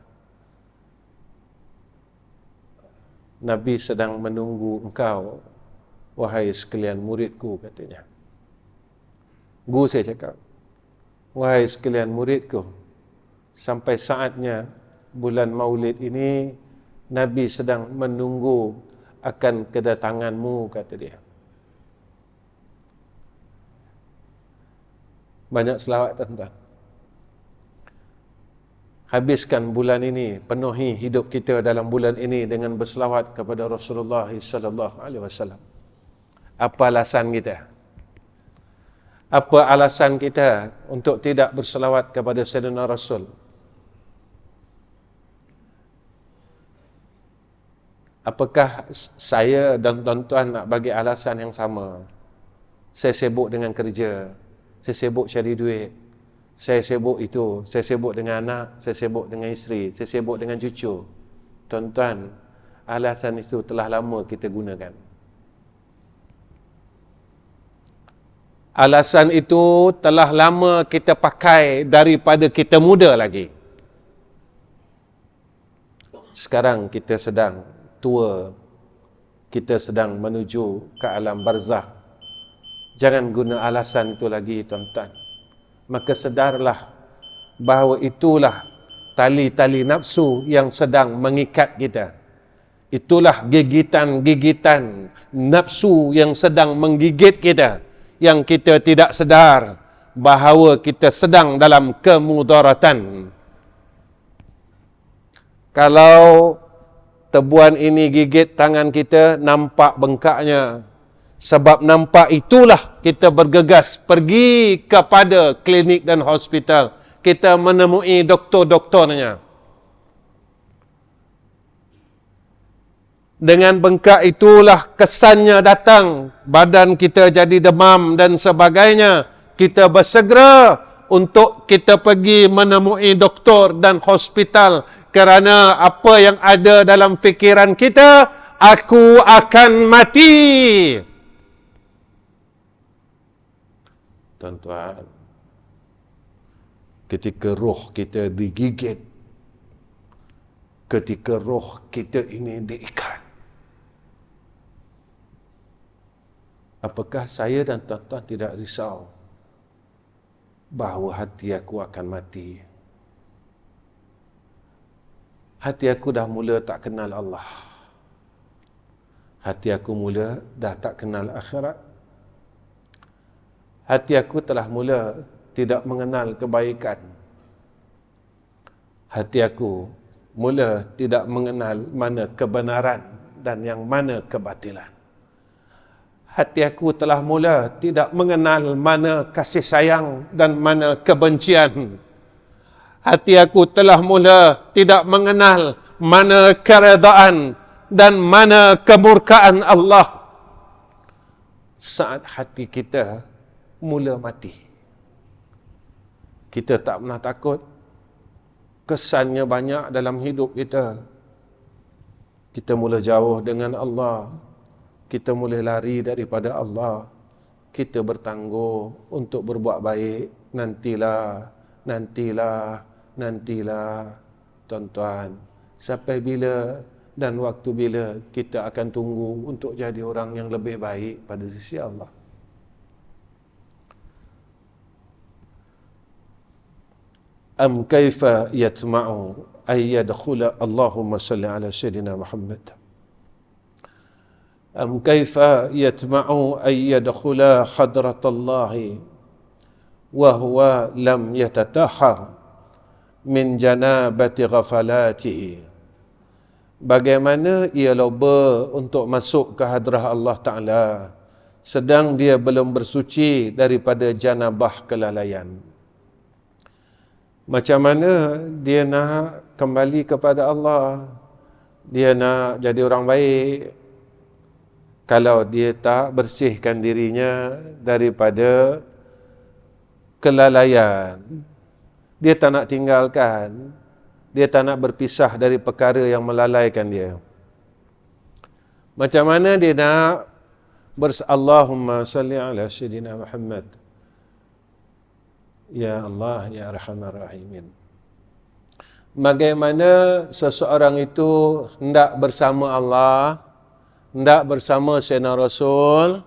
Speaker 1: Nabi sedang menunggu engkau, wahai sekalian muridku, katanya. Guru saya cakap, wahai sekalian muridku, sampai saatnya bulan Maulid ini Nabi sedang menunggu akan kedatanganmu, kata dia. Banyak selawat tuan-tuan. Habiskan bulan ini, penuhi hidup kita dalam bulan ini dengan berselawat kepada Rasulullah sallallahu alaihi wasallam. Apa alasan kita? Apa alasan kita untuk tidak berselawat kepada Sayyidina Rasul? Apakah saya dan tuan-tuan nak bagi alasan yang sama? Saya sibuk dengan kerja, saya sibuk cari duit, saya sibuk itu, saya sibuk dengan anak, saya sibuk dengan isteri, saya sibuk dengan cucu. Tuan-tuan, alasan itu telah lama kita gunakan. Alasan itu telah lama kita pakai daripada kita muda lagi. Sekarang kita sedang tua, kita sedang menuju ke alam barzakh. Jangan guna alasan itu lagi tuan-tuan. Maka sedarlah bahawa itulah tali-tali nafsu yang sedang mengikat kita. Itulah gigitan-gigitan nafsu yang sedang menggigit kita, yang kita tidak sedar bahawa kita sedang dalam kemudaratan. Kalau tebuan ini gigit tangan kita, nampak bengkaknya. Sebab nampak itulah kita bergegas pergi kepada klinik dan hospital. Kita menemui doktor-doktornya. Dengan bengkak itulah kesannya datang. Badan kita jadi demam dan sebagainya. Kita bersegera untuk kita pergi menemui doktor dan hospital. Kerana apa yang ada dalam fikiran kita, aku akan mati. Tuan-tuan, ketika roh kita digigit, ketika roh kita ini diikat, Apakah saya dan tuan-tuan tidak risau bahawa hati aku akan mati? Hati aku dah mula tak kenal Allah. Hati aku mula dah tak kenal akhirat. Hati aku telah mula tidak mengenal kebaikan. Hati aku mula tidak mengenal mana kebenaran dan yang mana kebatilan. Hati aku telah mula tidak mengenal mana kasih sayang dan mana kebencian. Hati aku telah mula tidak mengenal mana keredaan dan mana kemurkaan Allah. Saat hati kita mula mati, kita tak pernah takut. Kesannya banyak dalam hidup kita. Kita mula jauh dengan Allah. Kita mula lari daripada Allah. Kita bertangguh untuk berbuat baik. Nantilah, tuan-tuan. Sampai bila dan waktu bila kita akan tunggu untuk jadi orang yang lebih baik pada sisi Allah. Am kaifa yatma'u ay yadkhula Allahumma salli ala sayyidina Muhammad. Am kaifa yatma'u ay yadkhula hadratallahi wa huwa lam yatatahhar min janabati ghafalatihi. Bagaimana ia loba untuk masuk ke hadrah Allah Ta'ala sedang dia belum bersuci daripada janabah kelalaian. Macam mana dia nak kembali kepada Allah? Dia nak jadi orang baik kalau dia tak bersihkan dirinya daripada kelalaian. Dia tak nak tinggalkan. Dia tak nak berpisah dari perkara yang melalaikan dia. Macam mana dia nak Allahumma salli ala sayyidina Muhammad. Ya Allah, Ya Arhamar Rahimin. Bagaimana seseorang itu hendak bersama Allah, hendak bersama Sayyidina Rasul,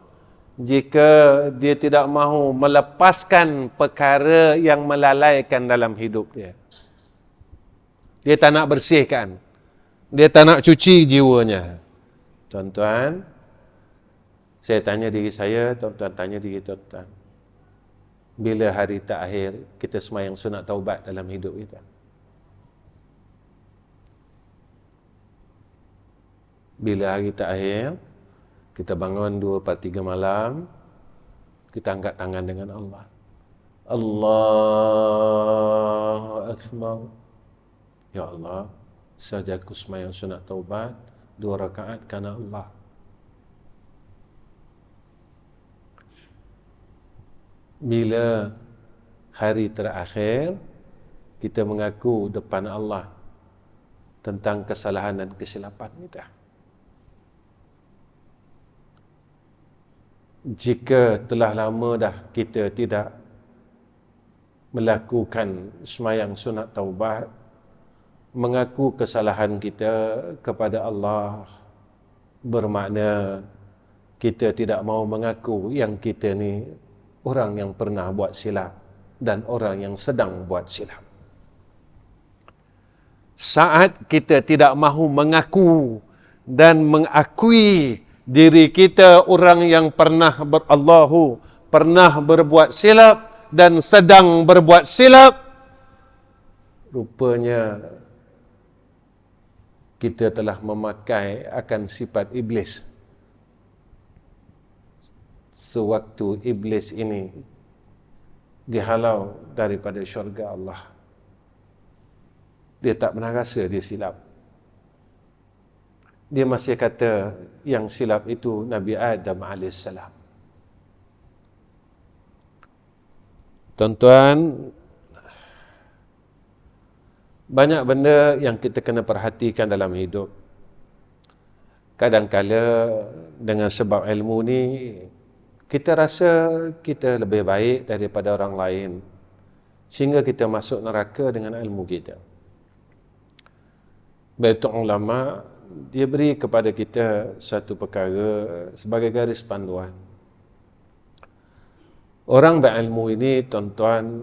Speaker 1: jika dia tidak mahu melepaskan perkara yang melalaikan dalam hidup dia. Dia tak nak bersihkan. Dia tak nak cuci jiwanya. Tuan-tuan, saya tanya diri saya, tuan-tuan tanya diri tuan-tuan. Bila hari terakhir kita semayang sunat taubat dalam hidup kita? Bila hari terakhir kita bangun 2/3 malam, kita angkat tangan dengan Allah. Allahu Akbar. Ya Allah, saja aku semayang sunat taubat 2 rakaat kerana Allah. Bila hari terakhir kita mengaku depan Allah tentang kesalahan dan kesilapan kita. Jika telah lama dah kita tidak melakukan semayang sunat taubat, mengaku kesalahan kita kepada Allah, bermakna kita tidak mahu mengaku yang kita ni orang yang pernah buat silap dan orang yang sedang buat silap. Saat kita tidak mahu mengaku dan mengakui diri kita orang yang pernah pernah berbuat silap dan sedang berbuat silap, rupanya kita telah memakai akan sifat iblis. Sewaktu iblis ini dihalau daripada syurga Allah, dia tak pernah rasa dia silap. Dia masih kata yang silap itu Nabi Adam AS. Tuan-tuan, banyak benda yang kita kena perhatikan dalam hidup. Kadang-kala dengan sebab ilmu ni, kita rasa kita lebih baik daripada orang lain, sehingga kita masuk neraka dengan ilmu kita. Baitul ulama, dia beri kepada kita satu perkara sebagai garis panduan. Orang berilmu ini, tuan-tuan,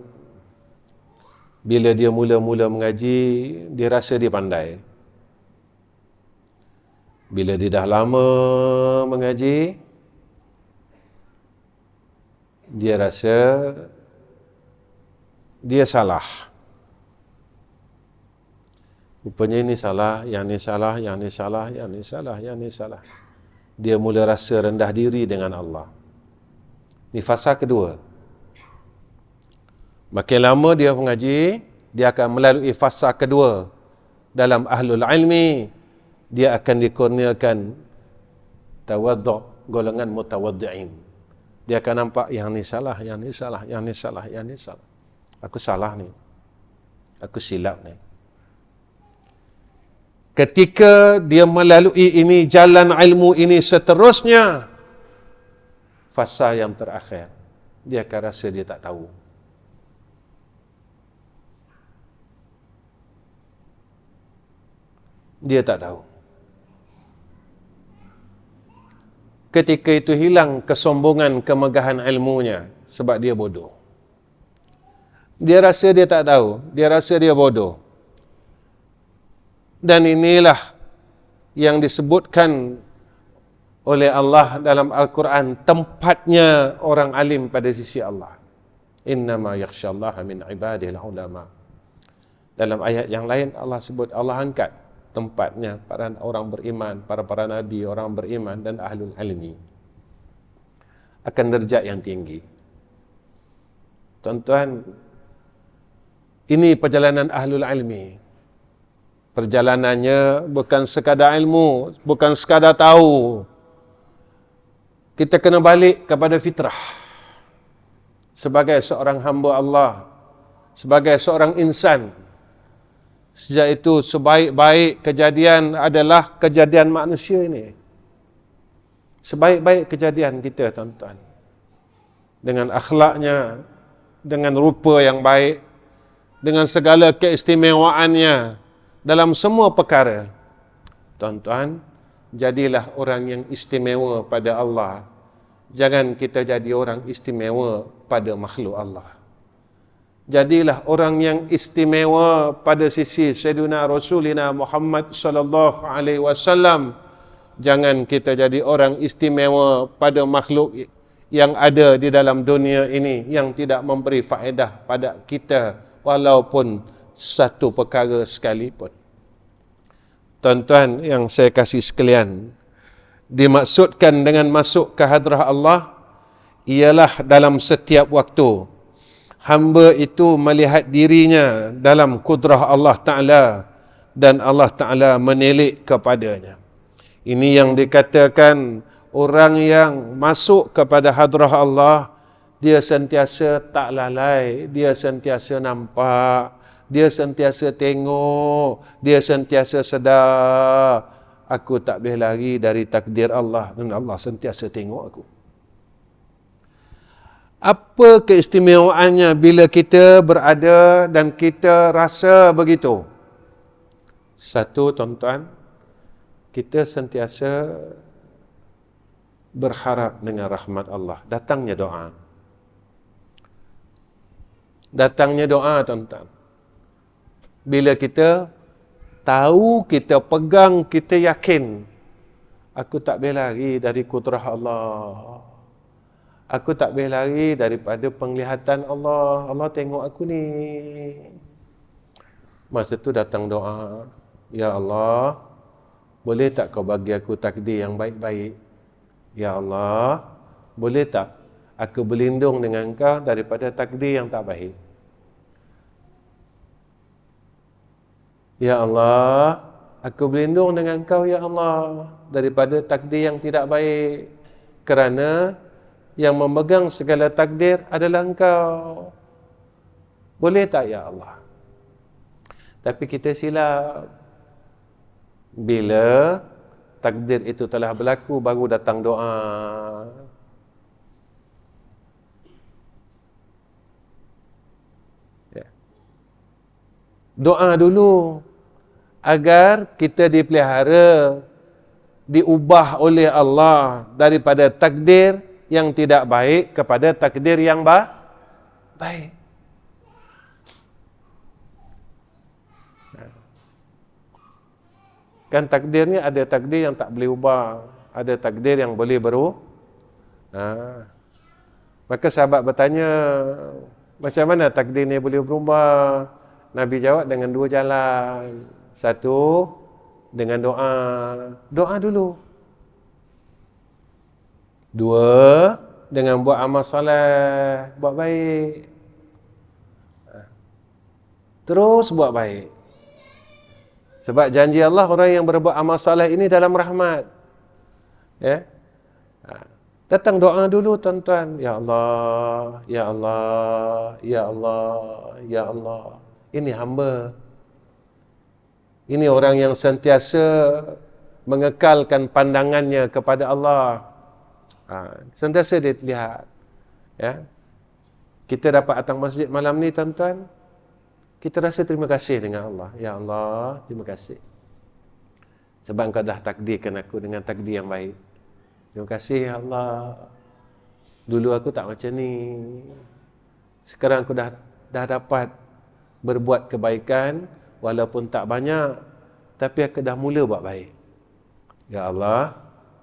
Speaker 1: bila dia mula-mula mengaji, dia rasa dia pandai. Bila dia dah lama mengaji, dia rasa dia salah. Rupanya ini salah, yang ni salah, yang ni salah, yang ni salah, yang ni salah. Dia mula rasa rendah diri dengan Allah. Ini fasa kedua. Makin lama dia mengaji, dia akan melalui fasa kedua. Dalam ahlul ilmi, dia akan dikurniakan tawaddu', golongan mutawaddi'in. Dia akan nampak yang ni salah, yang ni salah, yang ni salah, yang ni salah. Aku salah ni. Aku silap ni. Ketika dia melalui ini, jalan ilmu ini seterusnya, fasa yang terakhir, dia akan rasa dia tak tahu. Dia tak tahu. Ketika itu hilang kesombongan, kemegahan ilmunya, sebab dia bodoh. Dia rasa dia tak tahu, dia rasa dia bodoh. Dan inilah yang disebutkan oleh Allah dalam Al-Quran, tempatnya orang alim pada sisi Allah. Innama yakhshallaha min ibadihil ulama. Dalam ayat yang lain Allah sebut, Allah angkat tempatnya para orang beriman, para nabi, orang beriman dan ahlul ilmi akan derajat yang tinggi. Tuan-tuan, ini perjalanan ahlul ilmi. Perjalanannya bukan sekadar ilmu, bukan sekadar tahu. Kita kena balik kepada fitrah. Sebagai seorang hamba Allah, sebagai seorang insan. Sejak itu sebaik-baik kejadian adalah kejadian manusia ini. Sebaik-baik kejadian kita, tuan-tuan. Dengan akhlaknya, dengan rupa yang baik, dengan segala keistimewaannya, dalam semua perkara. Tuan-tuan, jadilah orang yang istimewa pada Allah. Jangan kita jadi orang istimewa pada makhluk Allah. Jadilah orang yang istimewa pada sisi Sayyidina Rasulina Muhammad sallallahu alaihi wasallam. Jangan kita jadi orang istimewa pada makhluk yang ada di dalam dunia ini yang tidak memberi faedah pada kita walaupun satu perkara sekalipun. Tuan-tuan yang saya kasih sekalian, dimaksudkan dengan masuk ke hadrah Allah ialah dalam setiap waktu hamba itu melihat dirinya dalam kudrah Allah Ta'ala dan Allah Ta'ala menilik kepadanya. Ini yang dikatakan orang yang masuk kepada hadrah Allah, dia sentiasa tak lalai, dia sentiasa nampak, dia sentiasa tengok, dia sentiasa sedar. Aku tak boleh lari dari takdir Allah dan Allah sentiasa tengok aku. Apa keistimewaannya bila kita berada dan kita rasa begitu? Satu, tuan-tuan, kita sentiasa berharap dengan rahmat Allah. Datangnya doa. Datangnya doa, tuan-tuan. Bila kita tahu, kita pegang, kita yakin, aku tak boleh lari dari kudrah Allah. Aku tak boleh lari daripada penglihatan Allah. Allah tengok aku ni. Masa tu datang doa. Ya Allah, boleh tak kau bagi aku takdir yang baik-baik? Ya Allah, boleh tak aku berlindung dengan kau daripada takdir yang tak baik? Ya Allah, aku berlindung dengan kau ya Allah daripada takdir yang tidak baik. Kerana yang memegang segala takdir adalah engkau. Boleh tak ya Allah? Tapi kita silap. Bila takdir itu telah berlaku, baru datang doa. Ya. Doa dulu agar kita dipelihara, diubah oleh Allah daripada takdir yang tidak baik kepada takdir yang baik. Kan takdir ni ada takdir yang tak boleh ubah, ada takdir yang boleh berubah. Maka sahabat bertanya, macam mana takdir ni boleh berubah? Nabi jawab dengan dua jalan. Satu, dengan doa. Doa dulu. Dua, dengan buat amal soleh, buat baik. Terus buat baik. Sebab janji Allah, orang yang berbuat amal soleh ini dalam rahmat. Ya. Datang doa dulu tuan-tuan. Ya Allah, Ya Allah, Ya Allah, Ya Allah. Ini hamba. Ini orang yang sentiasa mengekalkan pandangannya kepada Allah. Sentiasa dia lihat. Ya. Kita dapat datang masjid malam ni tuan-tuan, kita rasa terima kasih dengan Allah. Ya Allah, terima kasih. Sebab Engkau dah takdirkan aku dengan takdir yang baik. Terima kasih ya Allah. Dulu aku tak macam ni. Sekarang aku dah dapat berbuat kebaikan, walaupun tak banyak, tapi aku dah mula buat baik. Ya Allah,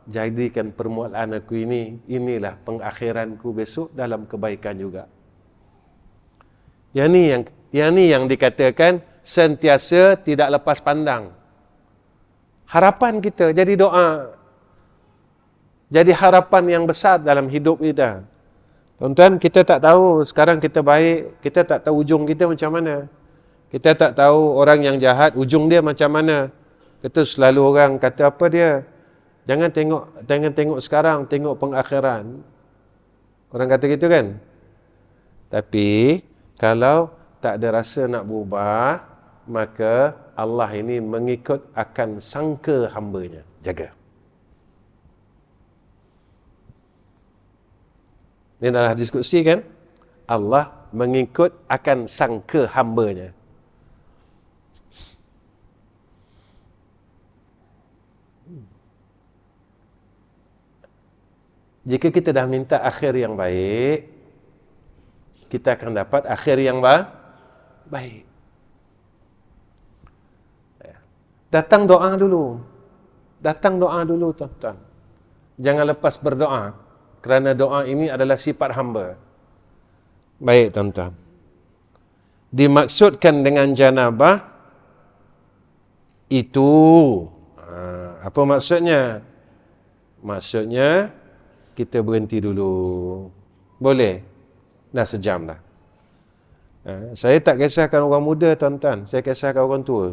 Speaker 1: jadikan permulaan aku ini, inilah pengakhiranku besok dalam kebaikan juga. Yang ni yang dikatakan sentiasa tidak lepas pandang. Harapan kita jadi doa. Jadi harapan yang besar dalam hidup kita. Tuan-tuan, kita tak tahu sekarang kita baik, kita tak tahu ujung kita macam mana. Kita tak tahu orang yang jahat, ujung dia macam mana. Kita selalu orang kata apa dia? Jangan tengok sekarang, tengok pengakhiran. Orang kata gitu kan? Tapi kalau tak ada rasa nak berubah, maka Allah ini mengikut akan sangka hambanya. Jaga. Ini adalah diskusi kan? Allah mengikut akan sangka hambanya. Jika kita dah minta akhir yang baik, kita akan dapat akhir yang baik. Datang doa dulu. Datang doa dulu tuan-tuan. Jangan lepas berdoa. Kerana doa ini adalah sifat hamba. Baik tuan-tuan. Dimaksudkan dengan janabah itu. Apa maksudnya? Maksudnya kita berhenti dulu. Boleh? Dah sejam dah. Saya tak kisahkan orang muda tuan-tuan. Saya kisahkan orang tua.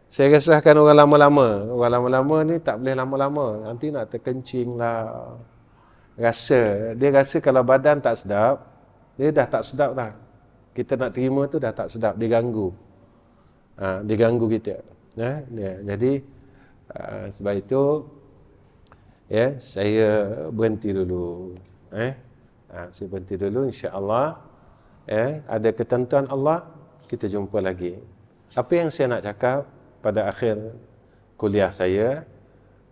Speaker 1: Saya kisahkan orang lama-lama. Orang lama-lama ni tak boleh lama-lama. Nanti nak terkencing lah. Dia rasa kalau badan tak sedap, dia dah tak sedap dah. Kita nak terima tu dah tak sedap. Dia ganggu. Dia ganggu kita. Jadi, sebab itu, saya berhenti dulu. Saya berhenti dulu, insya-Allah. Ada ketentuan Allah, kita jumpa lagi. Apa yang saya nak cakap pada akhir kuliah saya,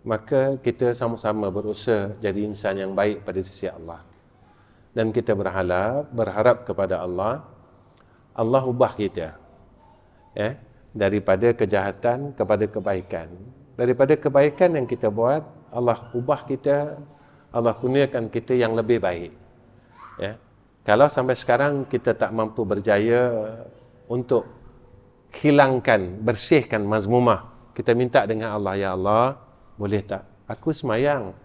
Speaker 1: maka kita sama-sama berusaha jadi insan yang baik pada sisi Allah. Dan kita berharap kepada Allah, Allah ubah kita. Daripada kejahatan kepada kebaikan. Daripada kebaikan yang kita buat, Allah ubah kita, Allah kurniakan kita yang lebih baik. Kalau sampai sekarang kita tak mampu berjaya untuk hilangkan, bersihkan mazmumah, kita minta dengan Allah, ya Allah, boleh tak? Aku semayang,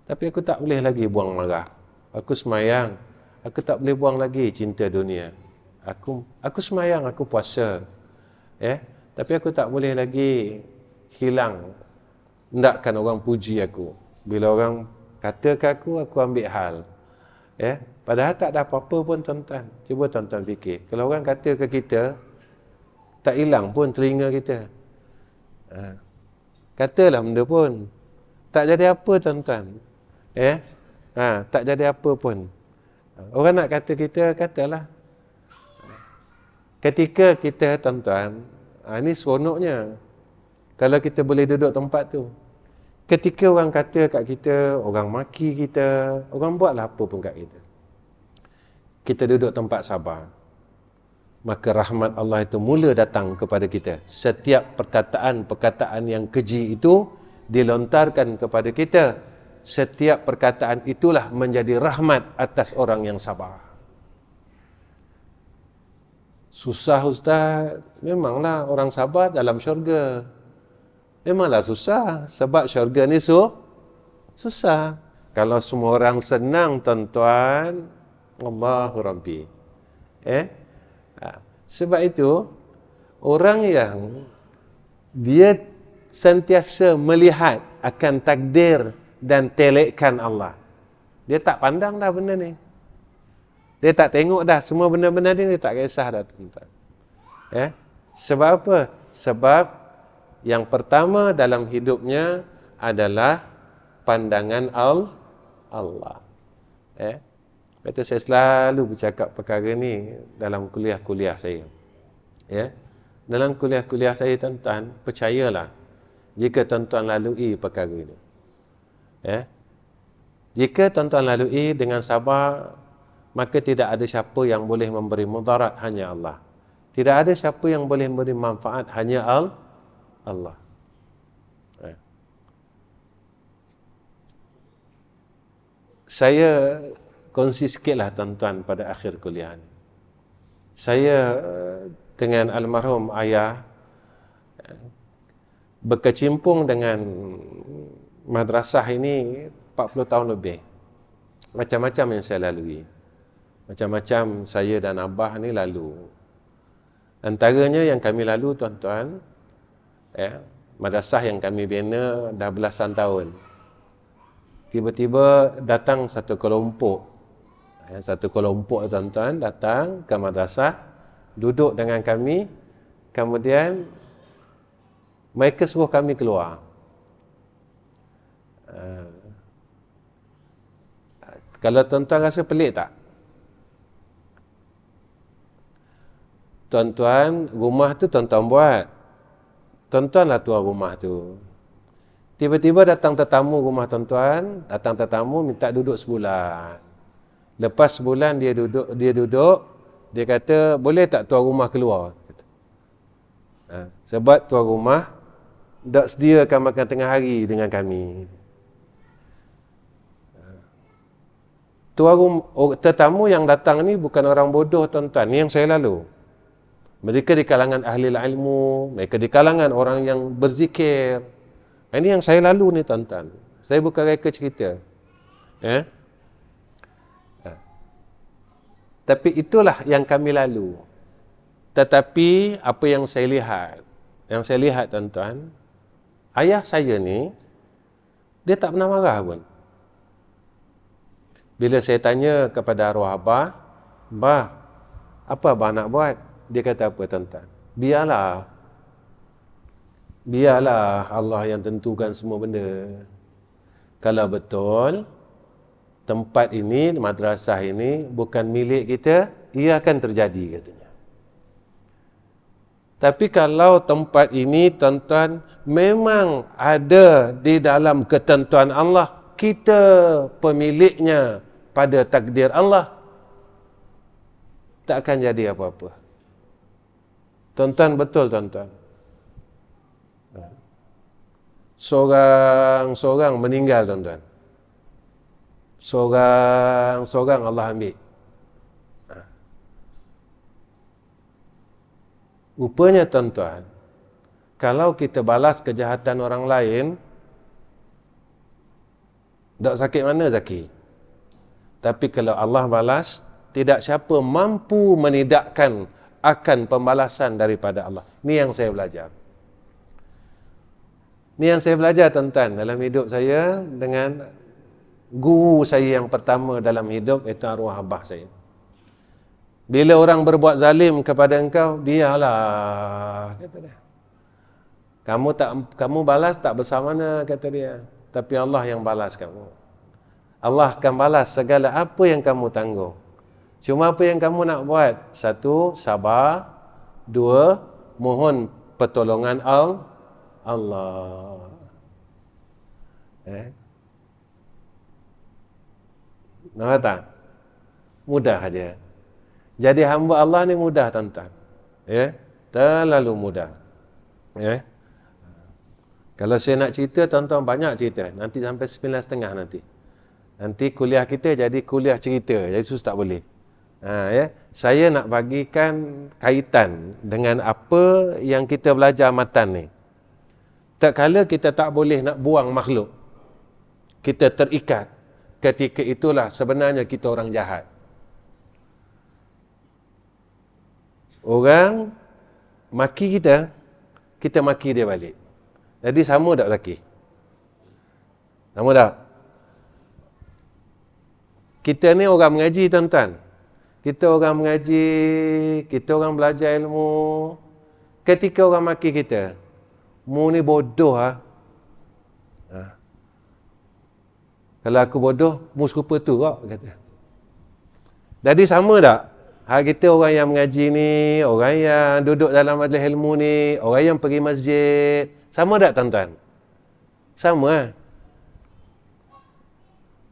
Speaker 1: tapi aku tak boleh lagi buang marah. Aku semayang, aku tak boleh buang lagi cinta dunia. Aku semayang, aku puasa, tapi aku tak boleh lagi hilang, hendakkan orang puji aku. Bila orang kata ke aku ambil hal. Padahal tak ada apa-apa pun tuan-tuan. Cuba tuan-tuan fikir. Kalau orang kata ke kita, tak hilang pun telinga kita. Katalah benda pun. Tak jadi apa tuan-tuan. Tak jadi apa pun. Orang nak kata kita, katalah. Ketika kita tuan-tuan, ini seronoknya. Kalau kita boleh duduk tempat tu. Ketika orang kata kat kita, orang maki kita, orang buatlah apa pun kat kita, kita duduk tempat sabar, maka rahmat Allah itu mula datang kepada kita. Setiap perkataan-perkataan yang keji itu dilontarkan kepada kita. Setiap perkataan itulah menjadi rahmat atas orang yang sabar. Susah Ustaz, memanglah orang sabar dalam syurga. Memanglah susah, sebab syurga ni susah. Kalau semua orang senang tuan-tuan, Allahu Rabbi. Sebab itu, orang yang dia sentiasa melihat akan takdir dan telekkan Allah, dia tak pandang dah benda ni. Dia tak tengok dah semua benda-benda ni, dia tak kisah dah tuan-tuan. Sebab apa? Sebab yang pertama dalam hidupnya adalah pandangan Allah. Itu saya selalu bercakap perkara ni dalam kuliah-kuliah saya. Dalam kuliah-kuliah saya tuan-tuan, percayalah jika tuan-tuan lalui perkara ini. Jika tuan-tuan lalui dengan sabar, maka tidak ada siapa yang boleh memberi mudarat, hanya Allah. Tidak ada siapa yang boleh memberi manfaat, hanya Allah. Saya kongsi sikitlah tuan-tuan pada akhir kuliah ni. Saya dengan almarhum ayah berkecimpung dengan madrasah ini 40 tahun lebih. Macam-macam yang saya lalui. Macam-macam saya dan abah ni lalu. Antaranya yang kami lalu tuan-tuan, madrasah yang kami bina dah belasan tahun. Tiba-tiba datang satu kelompok tuan-tuan datang ke madrasah, duduk dengan kami, kemudian mereka suruh kami keluar. Kalau tuan-tuan rasa pelik tak? Tuan-tuan, rumah tu tuan-tuan buat. Tuan-tuan lah tuan rumah tu. Tiba-tiba datang tetamu rumah tuan-tuan, datang tetamu minta duduk sebulan. Lepas sebulan dia duduk, dia kata, boleh tak tuan rumah keluar? Sebab tuan rumah tak sediakan makan tengah hari dengan kami. Tetamu yang datang ni bukan orang bodoh tuan-tuan, ni yang saya lalu. Mereka di kalangan ahli ilmu, mereka di kalangan orang yang berzikir. Ini yang saya lalu ni tuan-tuan. Saya bukan reka cerita. Tapi itulah yang kami lalu. Tetapi apa yang saya lihat tuan-tuan, ayah saya ni, dia tak pernah marah pun. Bila saya tanya kepada arwah abah, "Bah, apa abah nak buat?" Dia kata apa tuan-tuan? Biarlah Allah yang tentukan semua benda. Kalau betul tempat ini, madrasah ini bukan milik kita, ia akan terjadi katanya. Tapi kalau tempat ini tuan-tuan memang ada di dalam ketentuan Allah, kita pemiliknya pada takdir Allah, tak akan jadi apa-apa. Tuan-tuan, betul tuan-tuan. Seorang meninggal tuan-tuan. Seorang Allah ambil. Rupanya tuan-tuan, kalau kita balas kejahatan orang lain, tak sakit mana sakit. Tapi kalau Allah balas, tidak siapa mampu menidakkan akan pembalasan daripada Allah. Ini yang saya belajar. Ini yang saya belajar tuan-tuan dalam hidup saya dengan guru saya yang pertama dalam hidup, iaitu arwah abah saya. Bila orang berbuat zalim kepada engkau, biarlah, kata dia. Kamu balas tak bersama-sama, kata dia. Tapi Allah yang balas kamu. Allah akan balas segala apa yang kamu tanggung. Cuma apa yang kamu nak buat? 1, sabar. 2, mohon pertolongan Allah. Eh? Nampak tak? Mudah aja. Jadi hamba Allah ni mudah, tuan-tuan. Ya, terlalu mudah. Ya. Kalau saya nak cerita, tuan-tuan banyak cerita. Nanti sampai 9:30 nanti. Nanti kuliah kita jadi kuliah cerita. Jadi susah tak boleh. Ya. Saya nak bagikan kaitan dengan apa yang kita belajar matan ni. Tak kala kita tak boleh nak buang makhluk. Kita terikat. Ketika itulah sebenarnya kita orang jahat. Orang maki kita, kita maki dia balik. Jadi sama tak laki? Sama tak? Kita ni orang mengaji, tuan-tuan. Kita orang mengaji, kita orang belajar ilmu. Ketika orang maki kita, mu ni bodoh ah. Kalau aku bodoh, mu serupa tu kok, kata. Jadi sama tak? Kita orang yang mengaji ni, orang yang duduk dalam majlis ilmu ni, orang yang pergi masjid, sama tak, tuan-tuan? Sama.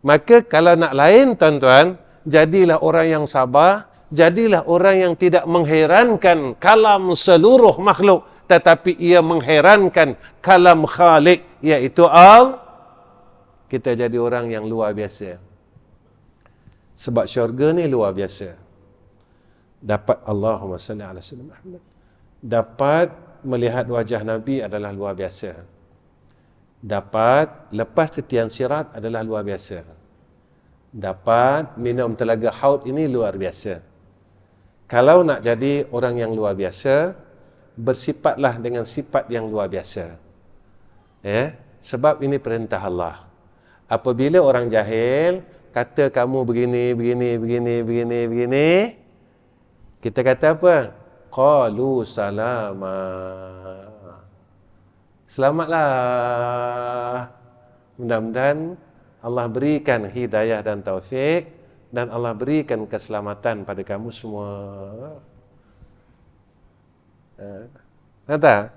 Speaker 1: Maka kalau nak lain, tuan-tuan, jadilah orang yang sabar, jadilah orang yang tidak mengherankan kalam seluruh makhluk, tetapi ia mengherankan kalam Khalik, iaitu Allah. Kita jadi orang yang luar biasa. Sebab syurga ni luar biasa. Dapat Allahumma salli ala sayyidina Muhammad. Dapat melihat wajah Nabi adalah luar biasa. Dapat lepas tetian sirat adalah luar biasa. Dapat minum telaga haud ini luar biasa. Kalau nak jadi orang yang luar biasa, bersifatlah dengan sifat yang luar biasa. Sebab ini perintah Allah. Apabila orang jahil kata kamu begini, kita kata apa? Qalu salama. Selamatlah. Mudah-mudahan Allah berikan hidayah dan taufik, dan Allah berikan keselamatan pada kamu semua. Kata?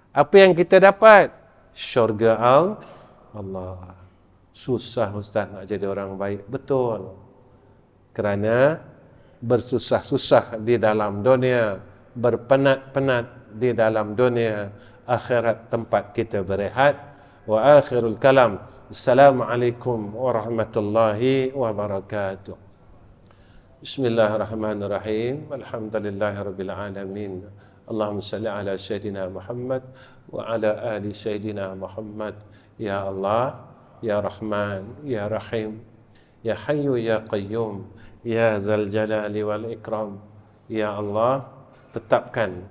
Speaker 1: Apa yang kita dapat? Syurga Allah. Susah ustaz nak jadi orang baik. Betul. Kerana bersusah-susah di dalam dunia, berpenat-penat di dalam dunia, akhirat tempat kita berehat. Wa akhirul kalam. Assalamualaikum warahmatullahi wabarakatuh. Bismillahirrahmanirrahim. Alhamdulillahirabbil alamin. Allahumma salli ala sayyidina Muhammad wa ala ali sayyidina Muhammad. Ya Allah, Ya Rahman, Ya Rahim, Ya Hayyu, Ya Qayyum, Ya Zal Jalali wal Ikram. Ya Allah, tetapkan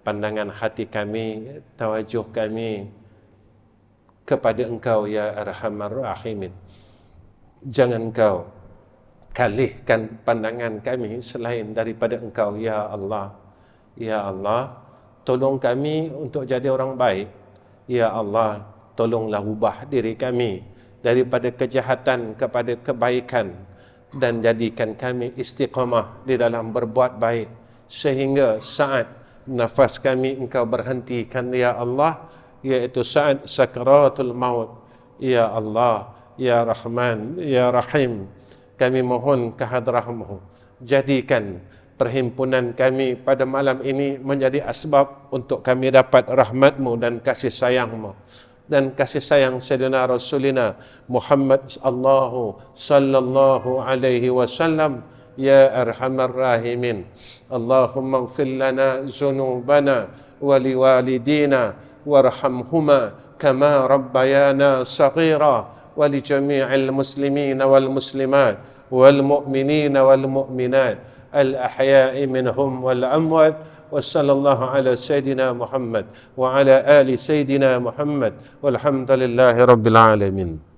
Speaker 1: pandangan hati kami, tawajuh kami kepada Engkau, Ya Arhamar Rahimin. Jangan Engkau kalihkan pandangan kami selain daripada Engkau, Ya Allah. Ya Allah, tolong kami untuk jadi orang baik. Ya Allah, tolonglah ubah diri kami daripada kejahatan kepada kebaikan, dan jadikan kami istiqamah di dalam berbuat baik, sehingga saat nafas kami Engkau berhentikan, Ya Allah, iaitu saat sakaratul maut. Ya Allah, Ya Rahman, Ya Rahim, kami mohon kehadrat-Mu, jadikan perhimpunan kami pada malam ini menjadi asbab untuk kami dapat rahmat-Mu dan kasih sayang-Mu, dan kasih sayang Sayyidina Rasulina Muhammad sallallahu alaihi wasallam. Ya Arhamar Rahimin, Allahumma ighfir lana zunubana wa liwalidina warhamhuma kama rabbayana saghira, wa li jami'il muslimina wal muslimat wal mu'minina wal mu'minat al ahya'i minhum wal amwat. وصلى الله على سيدنا محمد وعلى آل سيدنا محمد والحمد لله رب العالمين.